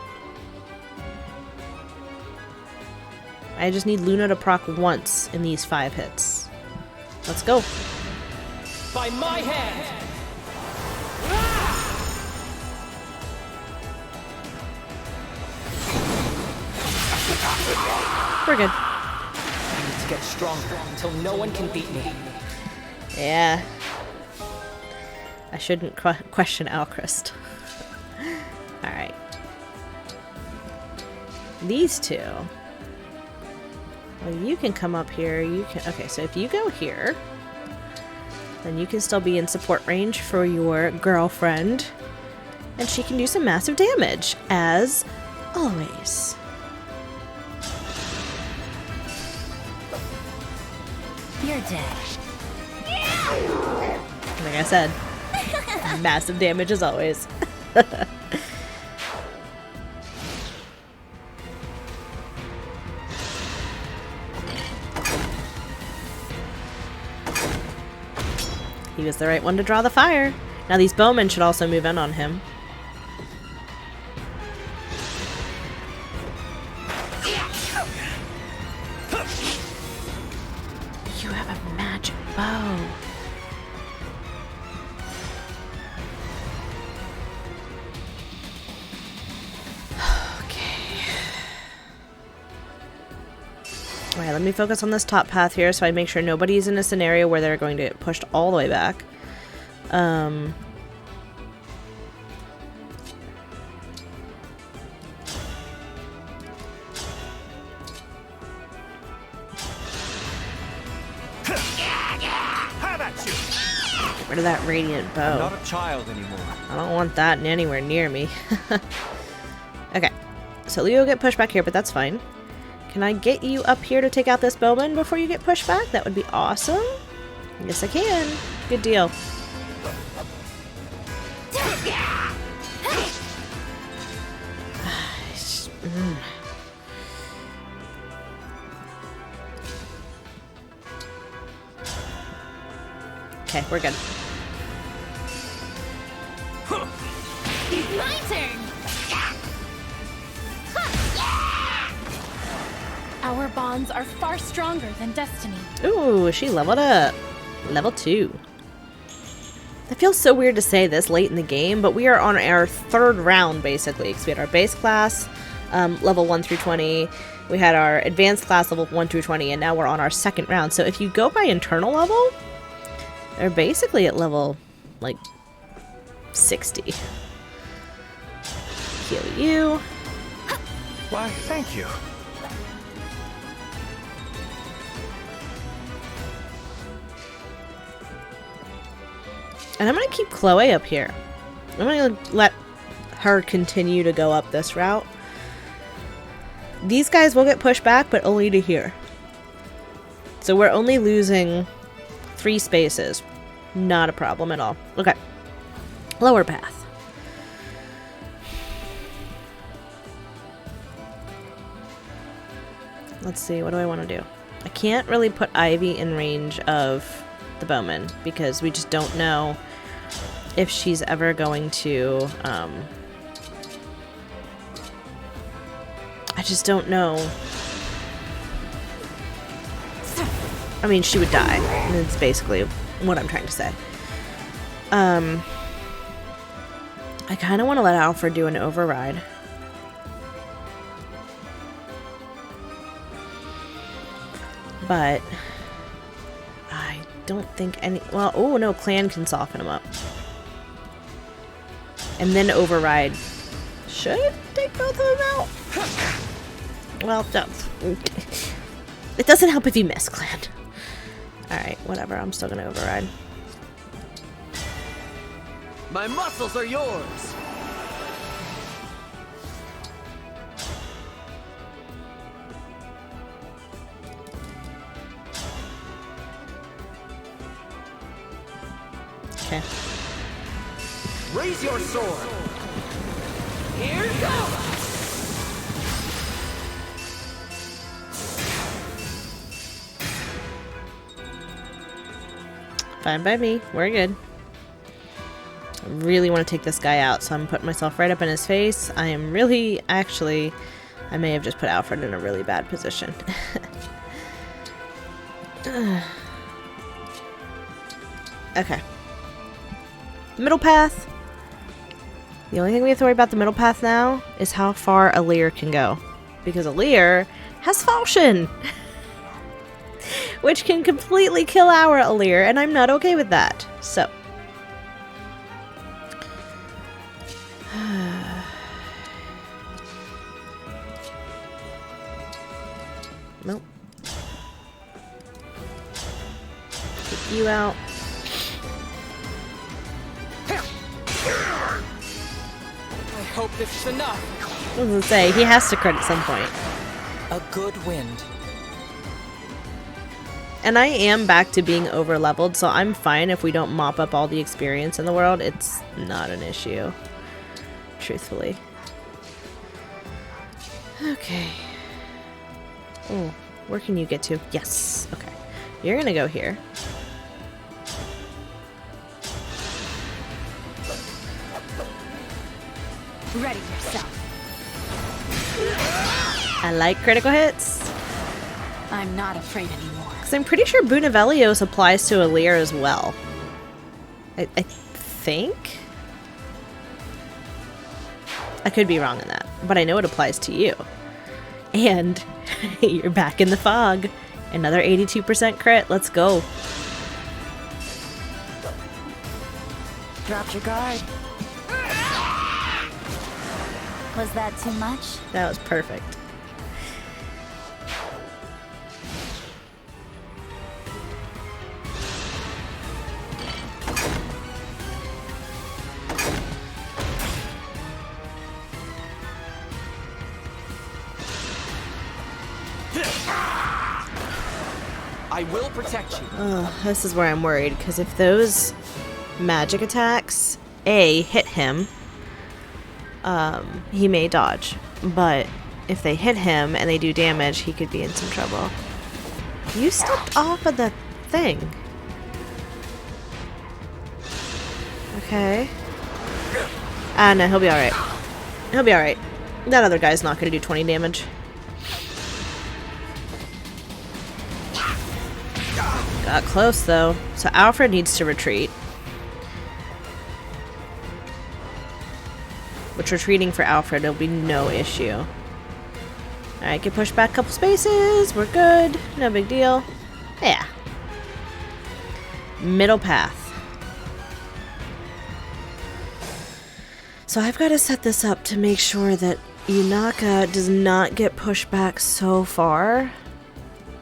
I just need Luna to proc once in these 5 hits. Let's go. By my hand! We're good. I need to get stronger until no one can beat me. Yeah. I shouldn't question Alchrist. Alright. These two. Well, you can come up here. You can. Okay, so if you go here, then you can still be in support range for your girlfriend. And she can do some massive damage, as always. You're dead. Like I said, massive damage as always. He was the right one to draw the fire. Now these bowmen should also move in on him. You have a magic bow. Alright, let me focus on this top path here so I make sure nobody's in a scenario where they're going to get pushed all the way back. Get rid of that radiant bow. I'm not a child anymore. I don't want that anywhere near me. Okay, so Leo will get pushed back here, but that's fine. Can I get you up here to take out this bowman before you get pushed back? That would be awesome. Yes, I can. Good deal. Okay, we're good. My turn! Our bonds are far stronger than destiny. Ooh, she leveled up. Level 2. That feels so weird to say this late in the game, but we are on our 3rd round, basically. Because we had our base class, level 1 through 20. We had our advanced class, level 1 through 20. And now we're on our 2nd round. So if you go by internal level, they're basically at level, like, 60. Heal you. Why, thank you. And I'm going to keep Chloe up here. I'm going to let her continue to go up this route. These guys will get pushed back, but only to here. So we're only losing 3 spaces. Not a problem at all. Okay. Lower path. Let's see, what do I want to do? I can't really put Ivy in range of the bowman because we just don't know if she's ever going to just don't know. I mean, she would die. That's basically what I'm trying to say. I kind of want to let Alfred do an override. But I don't think any... Well, oh no, Clan can soften him up. And then override should take both of them out. Well, no. It doesn't help if you miss, Clan. Alright, whatever. I'm still gonna override. My muscles are yours! Okay. Raise your sword! Here goes! Fine by me. We're good. I really want to take this guy out, so I'm putting myself right up in his face. I am really... Actually, I may have just put Alfred in a really bad position. Okay. Middle path. The only thing we have to worry about the middle path now is how far Alir can go. Because Alir has falchion! Which can completely kill our Alir, and I'm not okay with that. So. Nope. Get you out. I hope this is enough. I was gonna say, he has to crit at some point. A good wind. And I am back to being over leveled, so I'm fine if we don't mop up all the experience in the world. It's not an issue. Truthfully. Okay. Oh, where can you get to? Yes. Okay. You're gonna go here. Ready yourself. I like critical hits. I'm not afraid anymore. Because I'm pretty sure Bunavelios applies to Alir as well. I think? I could be wrong on that, but I know it applies to you. And you're back in the fog. Another 82% crit. Let's go. Dropped your guard. Was that too much? That was perfect. I will protect you. Oh, this is where I'm worried, because if those magic attacks, A, hit him, he may dodge. But if they hit him and they do damage, he could be in some trouble. You stepped off of the thing. Okay. Ah, no, he'll be alright. He'll be alright. That other guy's not going to do 20 damage. Got close, though. So Alfred needs to retreat. Which retreating for Alfred, it'll be no issue. Alright, get pushed back a couple spaces. We're good. No big deal. Yeah. Middle path. So I've got to set this up to make sure that Yunaka does not get pushed back so far.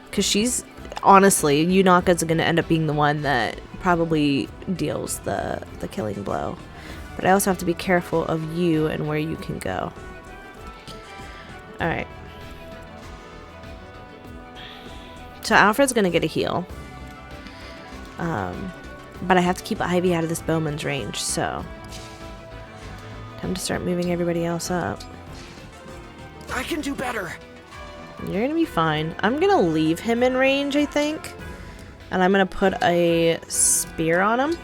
Because she's... Honestly, Yunaka's going to end up being the one that probably deals the killing blow. But I also have to be careful of you and where you can go. Alright. So Alfred's going to get a heal. But I have to keep Ivy out of this bowman's range, so... Time to start moving everybody else up. I can do better. You're gonna be fine. I'm gonna leave him in range, I think. And I'm gonna put a spear on him.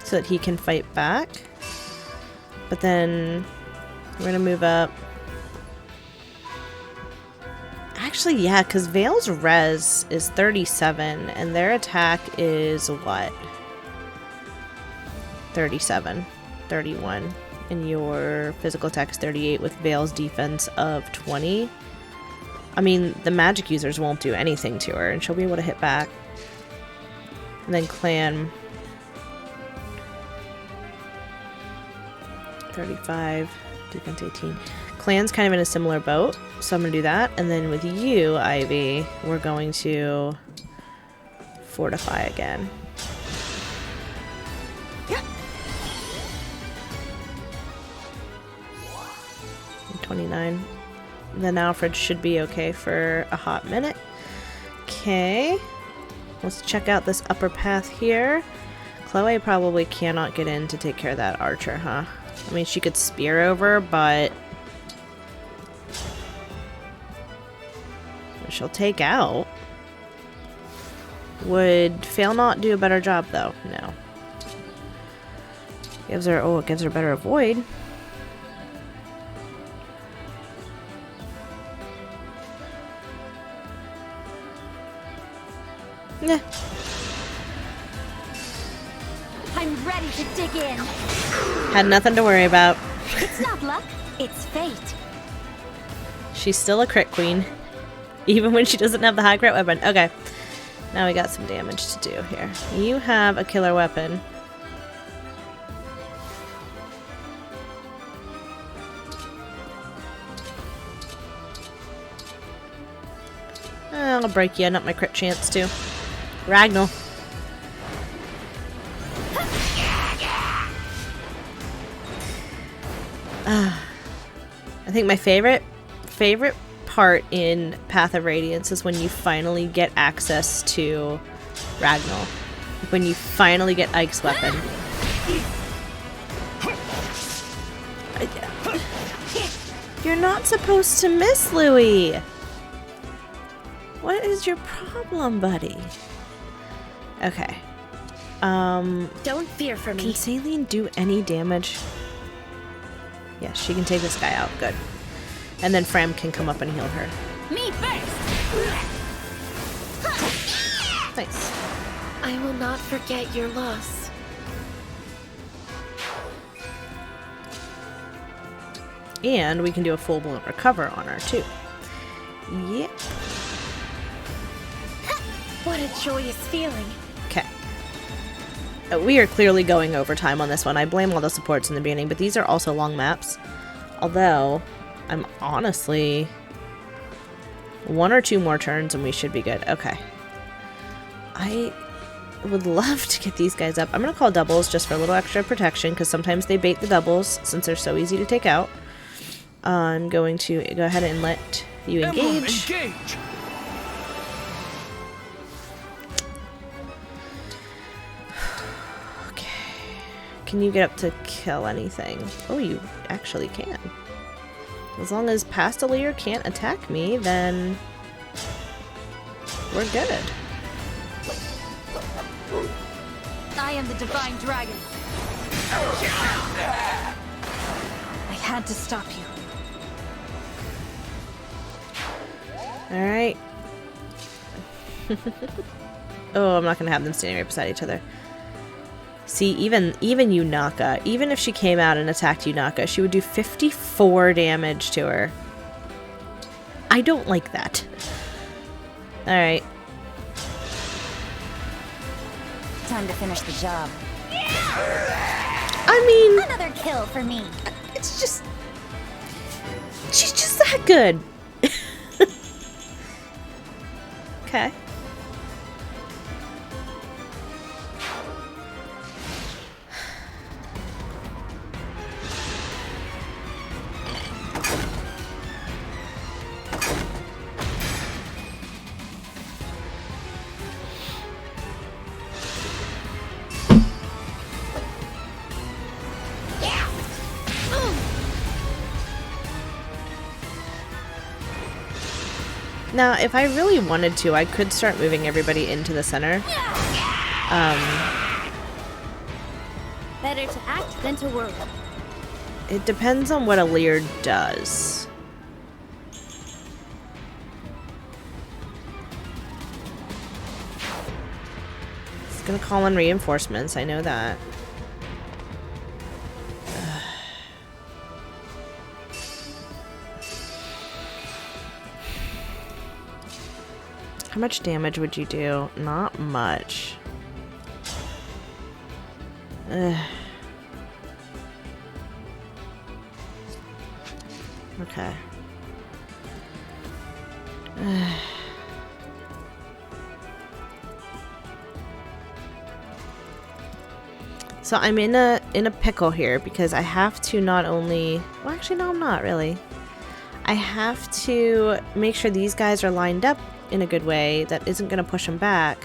So that he can fight back. But then we're gonna move up. Actually, yeah, because Vale's res is 37, and their attack is what? 37, 31. And your physical attack is 38 with Vale's defense of 20. I mean, the magic users won't do anything to her, and she'll be able to hit back. And then Clan... 35, defense 18. Clan's kind of in a similar boat, so I'm going to do that. And then with you, Ivy, we're going to fortify again. 29. Then Alfred should be okay for a hot minute. Okay. Let's check out this upper path here. Chloe probably cannot get in to take care of that archer, huh? I mean, she could spear over, but... she'll take out. Would Fail not do a better job, though? No. Gives her... oh, it gives her better avoid. Yeah. I'm ready to dig in. Had nothing to worry about. It's not luck, it's fate. She's still a crit queen. Even when she doesn't have the high crit weapon. Okay. Now we got some damage to do here. You have a killer weapon. I'll break you, not my crit chance too. Ragnall. I think my favorite part in Path of Radiance is when you finally get access to Ragnall. When you finally get Ike's weapon. You're not supposed to miss, Louis! What is your problem, buddy? Okay. Don't fear for me. Can Saline do any damage? Yeah, she can take this guy out. Good. And then Fram can come up and heal her. Me first! Nice. I will not forget your loss. And we can do a full-blown recover on her, too. Yep. What a joyous feeling. Okay. We are clearly going overtime on this one. I blame all the supports in the beginning, but these are also long maps. Although, I'm honestly... 1 or 2 more turns and we should be good. Okay. I would love to get these guys up. I'm going to call doubles just for a little extra protection, because sometimes they bait the doubles since they're so easy to take out. I'm going to go ahead and let you engage. Engage! Can you get up to kill anything? Oh, you actually can. As long as Pastelier can't attack me, then we're good. I am the Divine Dragon. I had to stop you. Alright. Oh, I'm not gonna have them standing right beside each other. See, even Yunaka, even if she came out and attacked Yunaka, she would do 54 damage to her. I don't like that. Alright. Time to finish the job. I mean... Another kill for me. It's just... she's just that good. Okay. Now, if I really wanted to, I could start moving everybody into the center. Better to act than to worry. It depends on what Alir does. gonna call in reinforcements, I know that. How much damage would you do? Not much. Ugh. Okay. So I'm in a pickle here because I have to not only, well actually no I'm not really. I have to make sure these guys are lined up in a good way that isn't going to push them back,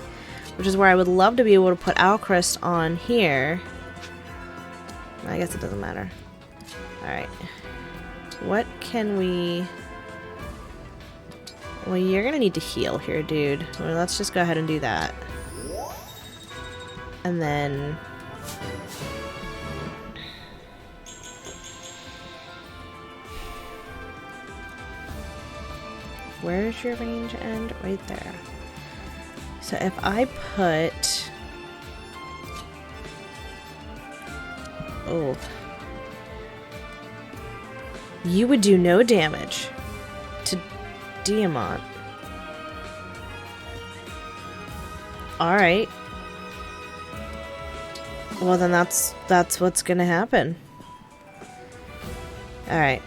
which is where I would love to be able to put Alchrist on here. I guess it doesn't matter. Alright. What can we... Well, you're gonna need to heal here, dude. Well, let's just go ahead and do that. And then... Where's your range end? Right there. So if I put... Oh. You would do no damage to Diamant. Alright. Well then that's what's gonna happen. Alright.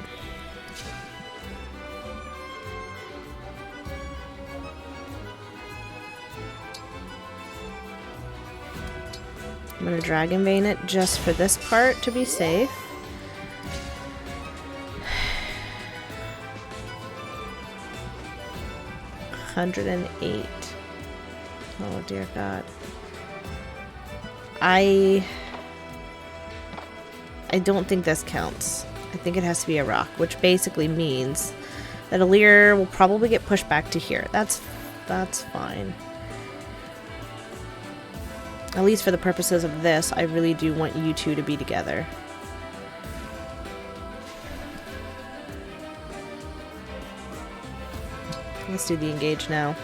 I'm gonna Dragon Vein it just for this part to be safe. $108. Oh dear God. I don't think this counts. I think it has to be a rock, which basically means that Alear will probably get pushed back to here. That's fine. At least for the purposes of this, I really do want you two to be together. Let's do the engage now.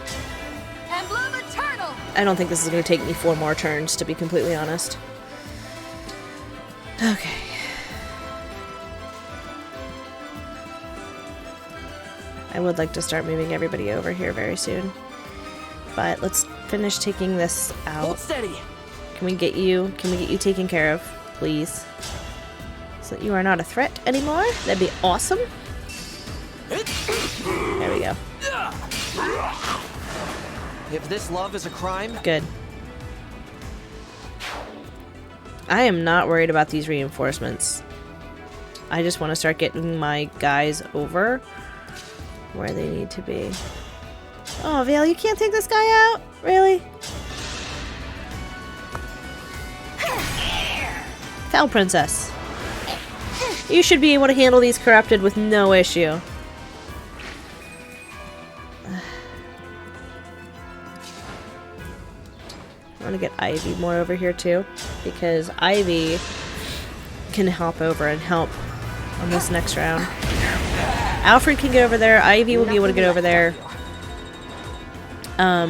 Emblem Eternal! I don't think this is going to take me 4 more turns, to be completely honest. Okay. I would like to start moving everybody over here very soon. But let's finish taking this out. Hold steady. Can we get you taken care of, please? So that you are not a threat anymore? That'd be awesome. There we go. If this love is a crime... Good. I am not worried about these reinforcements. I just want to start getting my guys over where they need to be. Oh, Vale, you can't take this guy out? Really? Foul Princess. You should be able to handle these corrupted with no issue. I want to get Ivy more over here too, because Ivy can hop over and help on this next round. Alfred can get over there. Ivy will be able to get over there. I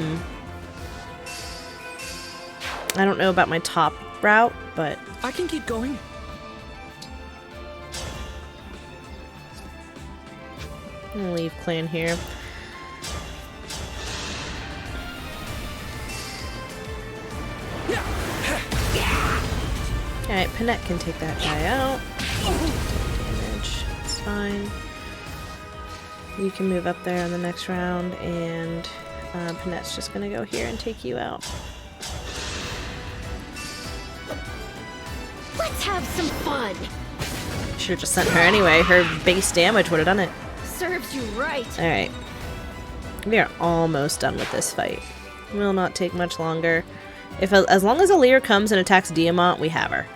don't know about my top route, but I can keep going. I'm gonna leave Clan here. Alright, Panette can take that guy out. Damage. It's fine. You can move up there on the next round, and Panette's just gonna go here and take you out. Let's have some fun. Should have just sent her anyway. Her base damage would have done it. Serves you right. Alright. We are almost done with this fight. Will not take much longer. As long as Alear comes and attacks Diamant, we have her.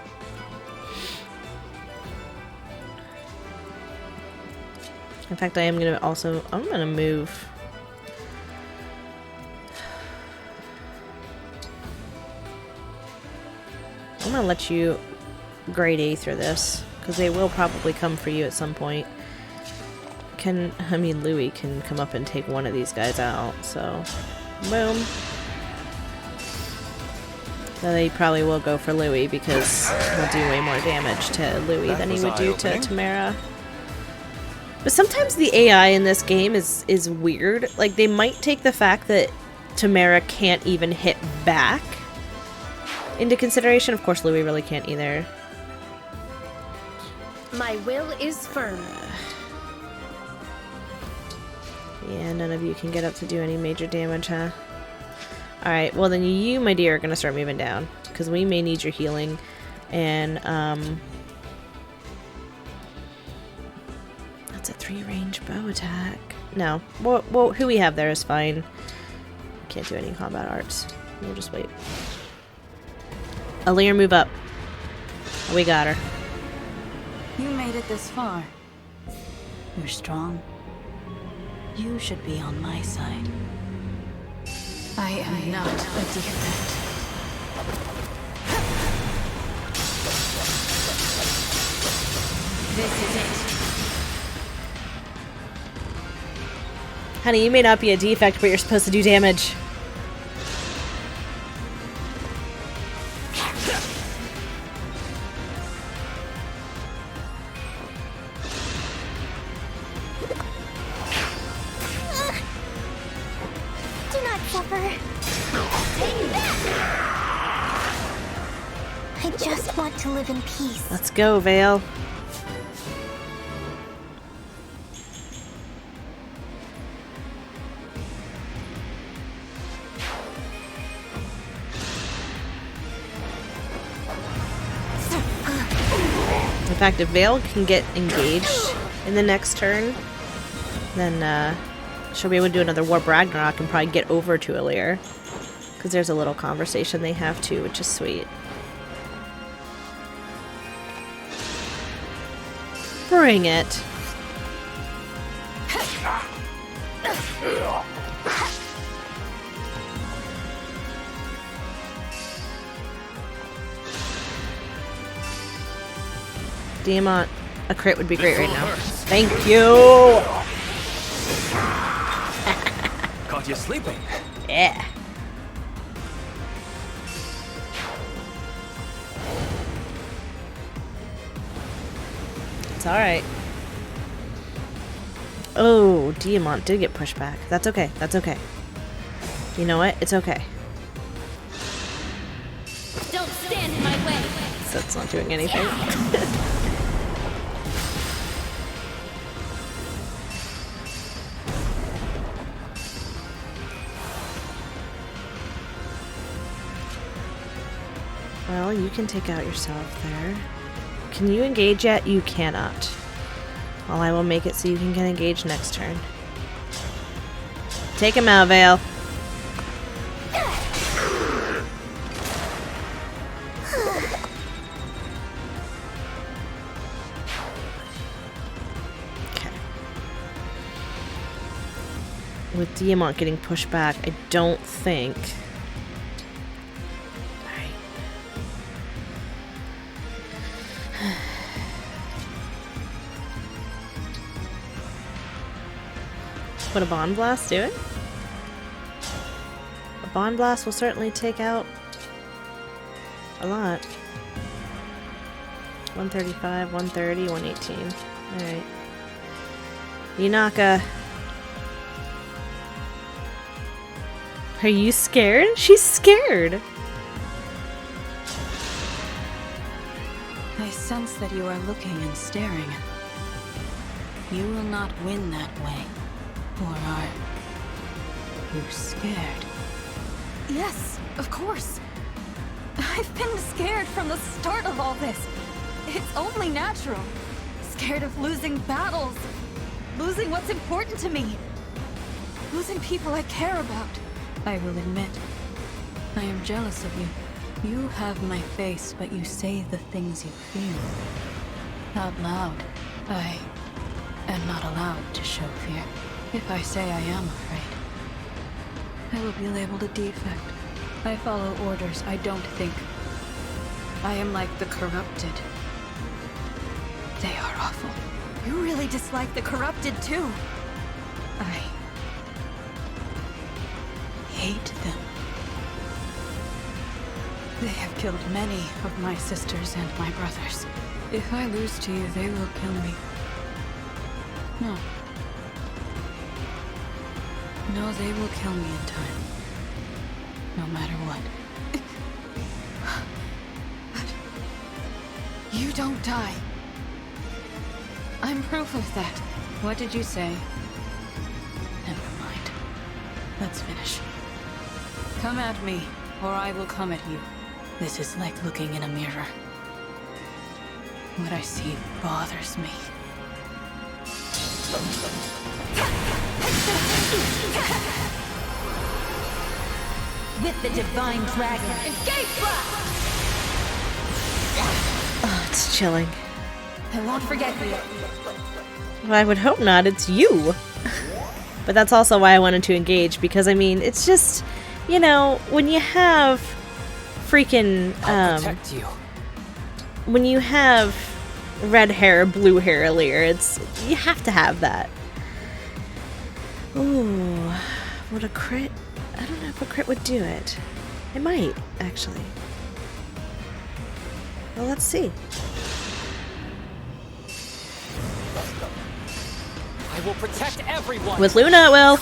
In fact, I'm gonna move. I'm gonna let you grade A through this, because they will probably come for you at some point. Louis can come up and take one of these guys out, so boom. Though they probably will go for Louis because he'll do way more damage to Louis than he would do to Tamara. But sometimes the AI in this game is weird. Like, they might take the fact that Tamara can't even hit back into consideration. Of course, Louis really can't either. My will is firm. Yeah, none of you can get up to do any major damage, huh? Alright, well then you, my dear, are gonna start moving down. Because we may need your healing. And, that's a 3-range bow attack. No. Well, who we have there is fine. Can't do any combat arts. We'll just wait. Alear, move up. We got her. You made it this far. You're strong. You should be on my side. I am not a defect. This is it. Honey, you may not be a defect, but you're supposed to do damage. Do not suffer. I just want to live in peace. Let's go, Vale. In fact, if Vale can get engaged in the next turn, then she'll be able to do another Warp Ragnarok and probably get over to Alear. Because there's a little conversation they have too, which is sweet. Bring it. Diamant, a crit would be great right now. Thank you! Caught you sleeping. Yeah. It's alright. Oh, Diamant did get pushed back. That's okay. That's okay. You know what? It's okay. Don't stand in my way. So it's not doing anything. Well, you can take out yourself there. Can you engage yet? You cannot. Well, I will make it so you can get engaged next turn. Take him out, Vale. Okay. With Diamant getting pushed back, I don't think... What a Bond Blast doing? A Bond Blast will certainly take out a lot. 135, 130, 118. Alright. Yunaka. Are you scared? She's scared! I sense that you are looking and staring. You will not win that way. Or are you scared? Yes, of course. I've been scared from the start of all this. It's only natural. Scared of losing battles, losing what's important to me, losing people I care about. I will admit, I am jealous of you. You have my face, but you say the things you feel. Out loud, I am not allowed to show fear. If I say I am afraid, I will be labeled a defect. I follow orders, I don't think. I am like the corrupted. They are awful. You really dislike the corrupted too. I hate them. They have killed many of my sisters and my brothers. If I lose to you, they will kill me. No. No, they will kill me in time. No matter what. But you don't die. I'm proof of that. What did you say? Never mind. Let's finish. Come at me, or I will come at you. This is like looking in a mirror. What I see bothers me. With the divine dragon. Escape blast! Oh, it's chilling. I won't forget you. Well, I would hope not. It's you. But that's also why I wanted to engage, because, I mean, it's just, you know, when you have freaking, I'll protect you. when you have red hair, blue hair Lear, you have to have that. Ooh, what a crit. I don't know if a crit would do it. It might, actually. Well, let's see. I will protect everyone. With Luna, it will.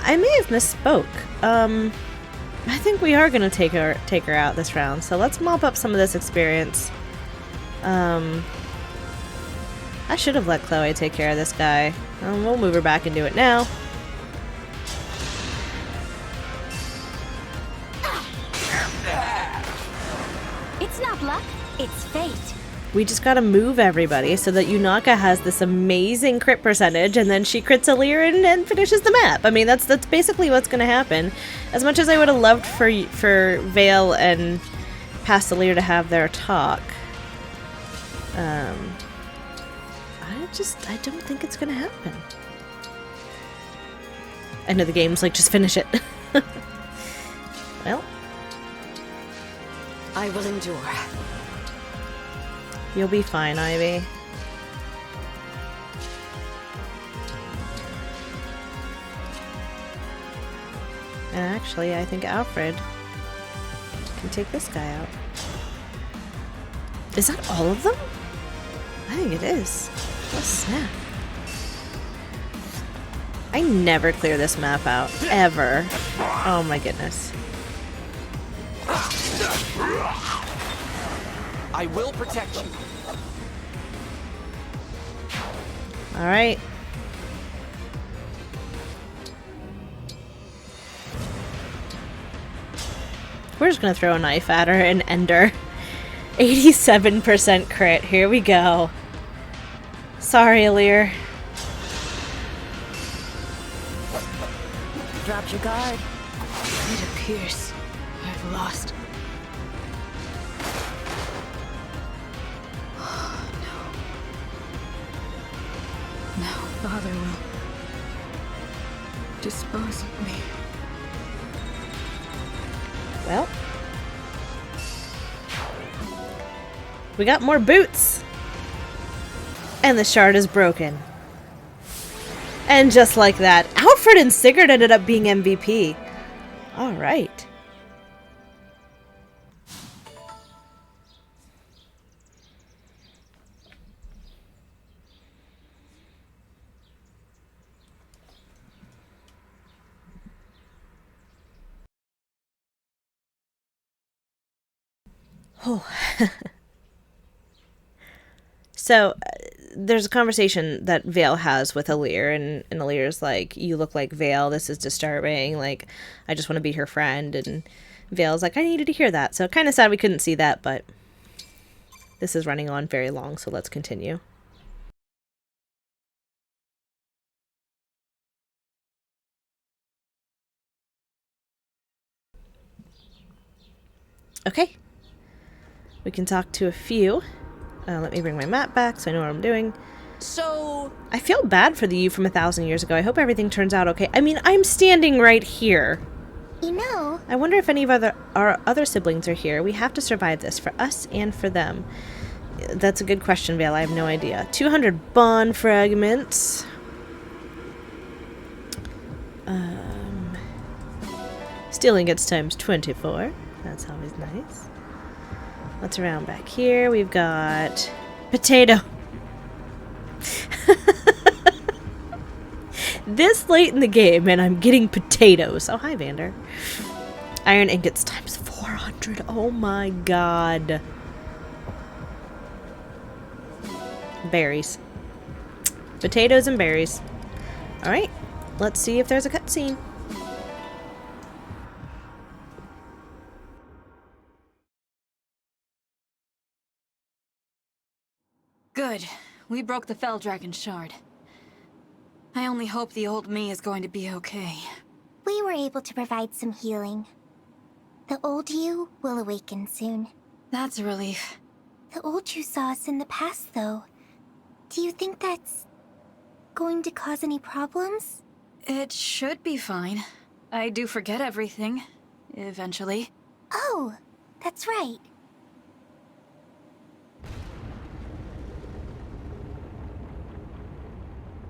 I may have misspoke. I think we are gonna take her out this round. So let's mop up some of this experience. I should have let Chloe take care of this guy. We'll move her back and do it now. It's not luck, it's fate. We just gotta move everybody so that Yunaka has this amazing crit percentage, and then she crits a Lear and finishes the map. I mean, that's basically what's gonna happen. As much as I would have loved for Vale and Pastelier to have their talk, I don't think it's gonna happen. End of the game's like, just finish it. Well, I will endure. You'll be fine, Ivy. And actually, I think Alfred can take this guy out. Is that all of them? I think it is. Oh, snap. I never clear this map out. Ever. Oh my goodness. I will protect you. Alright. We're just gonna throw a knife at her and end her. 87% crit. Here we go. Sorry, Lear. Dropped your guard. It appears I've lost. Oh, no. Now Father will dispose of me. Well. We got more boots! And the shard is broken. And just like that, Alfred and Sigurd ended up being MVP. Alright. Oh. So, there's a conversation that Vale has with Alir, and Alir's like, you look like Vale, this is disturbing, like, I just want to be her friend, and Vale's like, I needed to hear that, so kind of sad we couldn't see that, but this is running on very long, so let's continue. Okay. We can talk to a few. Let me bring my map back so I know what I'm doing. So... I feel bad for the you from 1,000 years ago. I hope everything turns out okay. I mean, I'm standing right here. You know... I wonder if any of our other siblings are here. We have to survive this, for us and for them. That's a good question, Vale. I have no idea. 200 bond fragments. Stealing gets times 24. That's always nice. What's around back here? We've got potato. This late in the game, and I'm getting potatoes. Oh, hi, Vander. Iron ingots times 400. Oh my god. Berries. Potatoes and berries. Alright, let's see if there's a cutscene. Good. We broke the Fell Dragon Shard. I only hope the old me is going to be okay. We were able to provide some healing. The old you will awaken soon. That's a relief. The old you saw us in the past, though. Do you think that's going to cause any problems? It should be fine. I do forget everything. Eventually. Oh, that's right.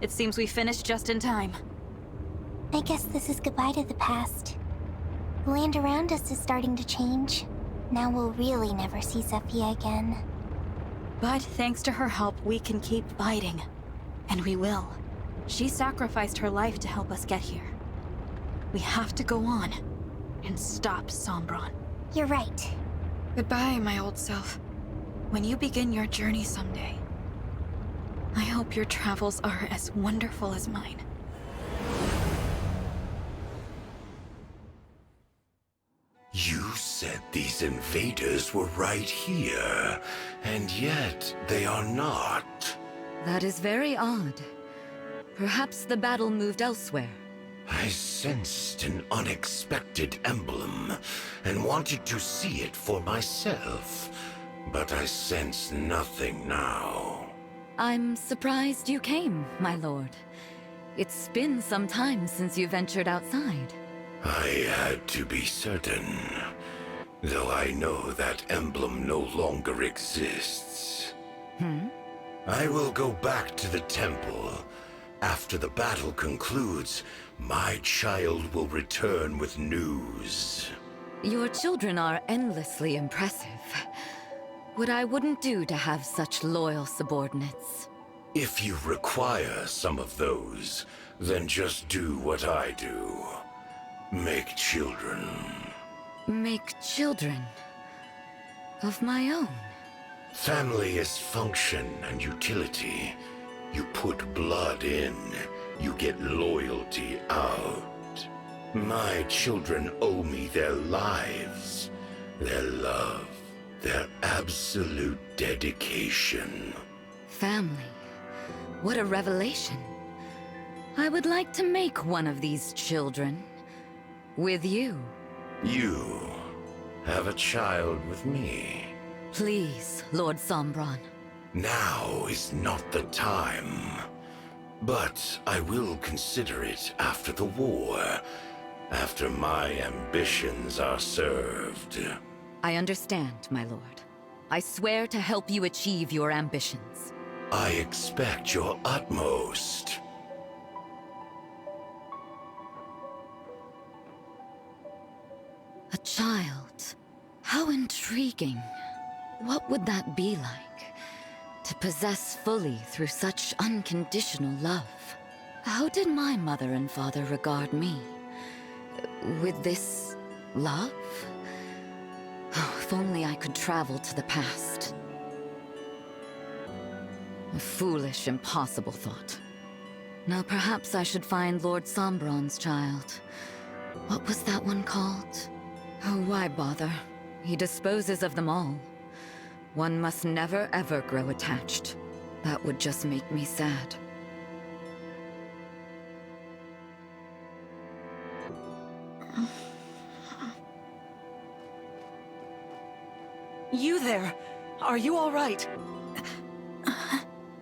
It seems we finished just in time. I guess this is goodbye to the past. The land around us is starting to change. Now we'll really never see Zephyr again. But thanks to her help, we can keep fighting. And we will. She sacrificed her life to help us get here. We have to go on and stop Sombron. You're right. Goodbye, my old self. When you begin your journey someday, I hope your travels are as wonderful as mine. You said these invaders were right here, and yet they are not. That is very odd. Perhaps the battle moved elsewhere. I sensed an unexpected emblem, and wanted to see it for myself, but I sense nothing now. I'm surprised you came, my lord. It's been some time since you ventured outside. I had to be certain, though I know that emblem no longer exists. I will go back to the temple. After the battle concludes, my child will return with news. Your children are endlessly impressive. What I wouldn't do to have such loyal subordinates. If you require some of those, then just do what I do. Make children. Make children of my own. Family is function and utility. You put blood in, you get loyalty out. My children owe me their lives, their love, their absolute dedication. Family. What a revelation. I would like to make one of these children. With you. You have a child with me. Please, Lord Sombron. Now is not the time. But I will consider it after the war. After my ambitions are served. I understand, my lord. I swear to help you achieve your ambitions. I expect your utmost. A child. How intriguing. What would that be like? To possess fully through such unconditional love. How did my mother and father regard me? With this love? Oh, if only I could travel to the past. A foolish, impossible thought. Now perhaps I should find Lord Sombron's child. What was that one called? Oh, why bother? He disposes of them all. One must never ever grow attached. That would just make me sad. You there! Are you all right?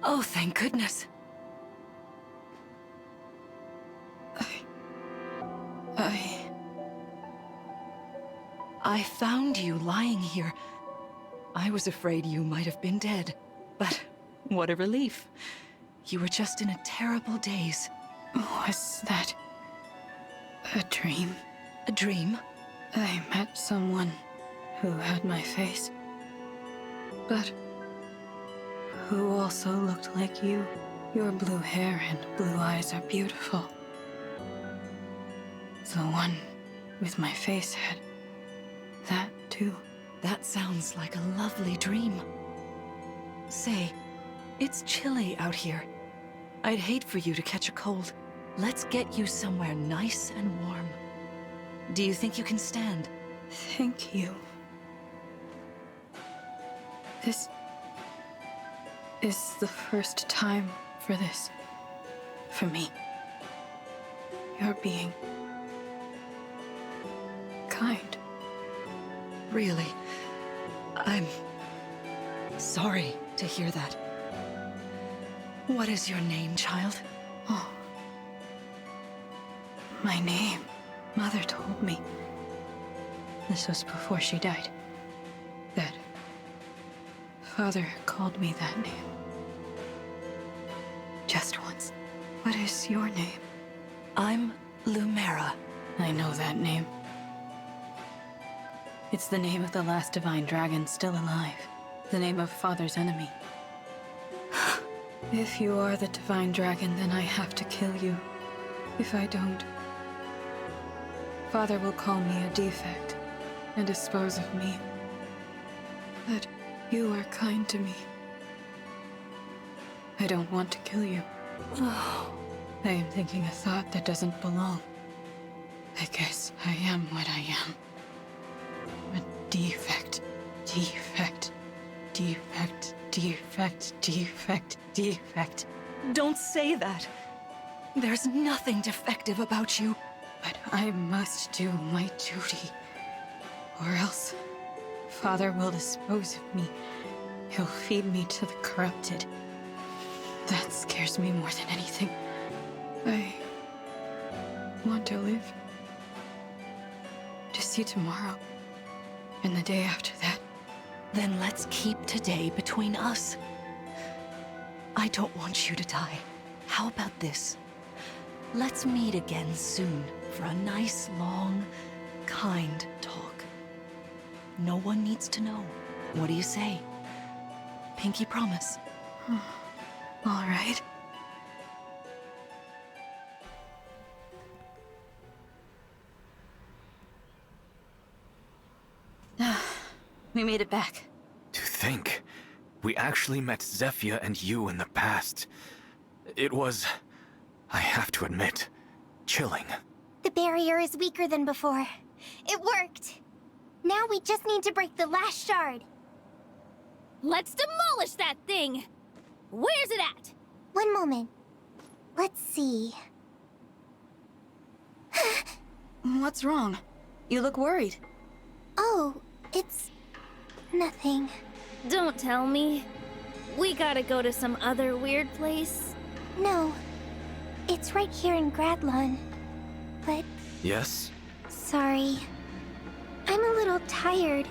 Oh, thank goodness. I found you lying here. I was afraid you might have been dead. But what a relief. You were just in a terrible daze. Was that a dream? A dream? I met someone who had my face, but who also looked like you. Your blue hair and blue eyes are beautiful. The one with my face had that too. That sounds like a lovely dream. Say, it's chilly out here. I'd hate for you to catch a cold. Let's get you somewhere nice and warm. Do you think you can stand? Thank you. This is the first time for this. For me. You're being kind. Really? I'm sorry to hear that. What is your name, child? Oh. My name. Mother told me. This was before she died. That Father called me that name. Just once. What is your name? I'm Lumera. I know that name. It's the name of the last divine dragon still alive. The name of Father's enemy. If you are the divine dragon, then I have to kill you. If I don't, Father will call me a defect and dispose of me. But you are kind to me. I don't want to kill you. Oh, I am thinking a thought that doesn't belong. I guess I am what I am. A defect. Defect. Defect. Defect. Defect. Defect. Don't say that. There's nothing defective about you. But I must do my duty. Or else, Father will dispose of me. He'll feed me to the corrupted. That scares me more than anything. I want to live. To see tomorrow. And the day after that. Then let's keep today between us. I don't want you to die. How about this? Let's meet again soon for a nice, long, kind talk. No one needs to know. What do you say? Pinky promise. All right. We made it back. To think, we actually met Zephyr and you in the past. It was, I have to admit, chilling. The barrier is weaker than before. It worked. Now we just need to break the last shard. Let's demolish that thing! Where's it at? One moment. Let's see. What's wrong? You look worried. Oh, it's nothing. Don't tell me. We gotta go to some other weird place. No. It's right here in Gradlon. But... Yes? Sorry. I'm a little tired.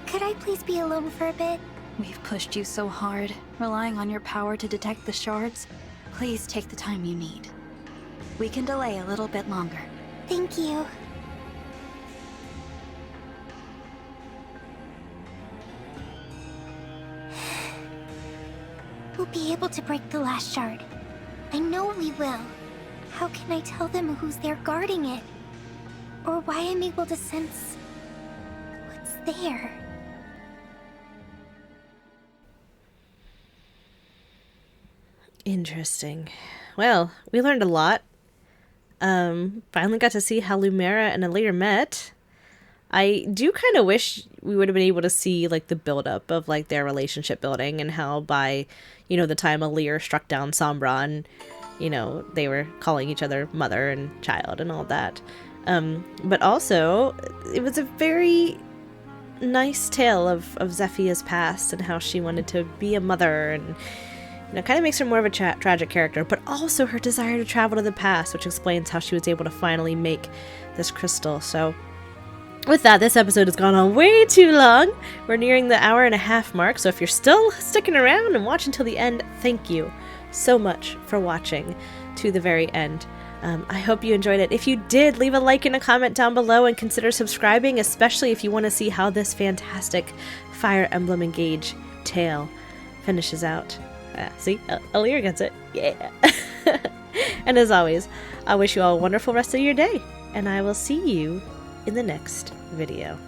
Could I please be alone for a bit? We've pushed you so hard, relying on your power to detect the shards. Please take the time you need. We can delay a little bit longer. Thank you. We'll be able to break the last shard. I know we will. How can I tell them who's there guarding it? Or why I'm able to sense what's there? Interesting. Well, we learned a lot. Finally got to see how Lumera and Alir met. I do kind of wish we would have been able to see like the buildup of like their relationship building and how by, you know, the time Alir struck down Sombron, you know, they were calling each other mother and child and all that. But also, it was a very nice tale of Zephyr's past and how she wanted to be a mother, and you know, kind of makes her more of a tragic character, but also her desire to travel to the past, which explains how she was able to finally make this crystal. So with that, this episode has gone on way too long. We're nearing the hour-and-a-half mark, so if you're still sticking around and watching till the end, thank you so much for watching to the very end. I hope you enjoyed it. If you did, leave a like and a comment down below and consider subscribing, especially if you want to see how this fantastic Fire Emblem Engage tale finishes out. See? Alir gets it. Yeah. And as always, I wish you all a wonderful rest of your day, and I will see you in the next video.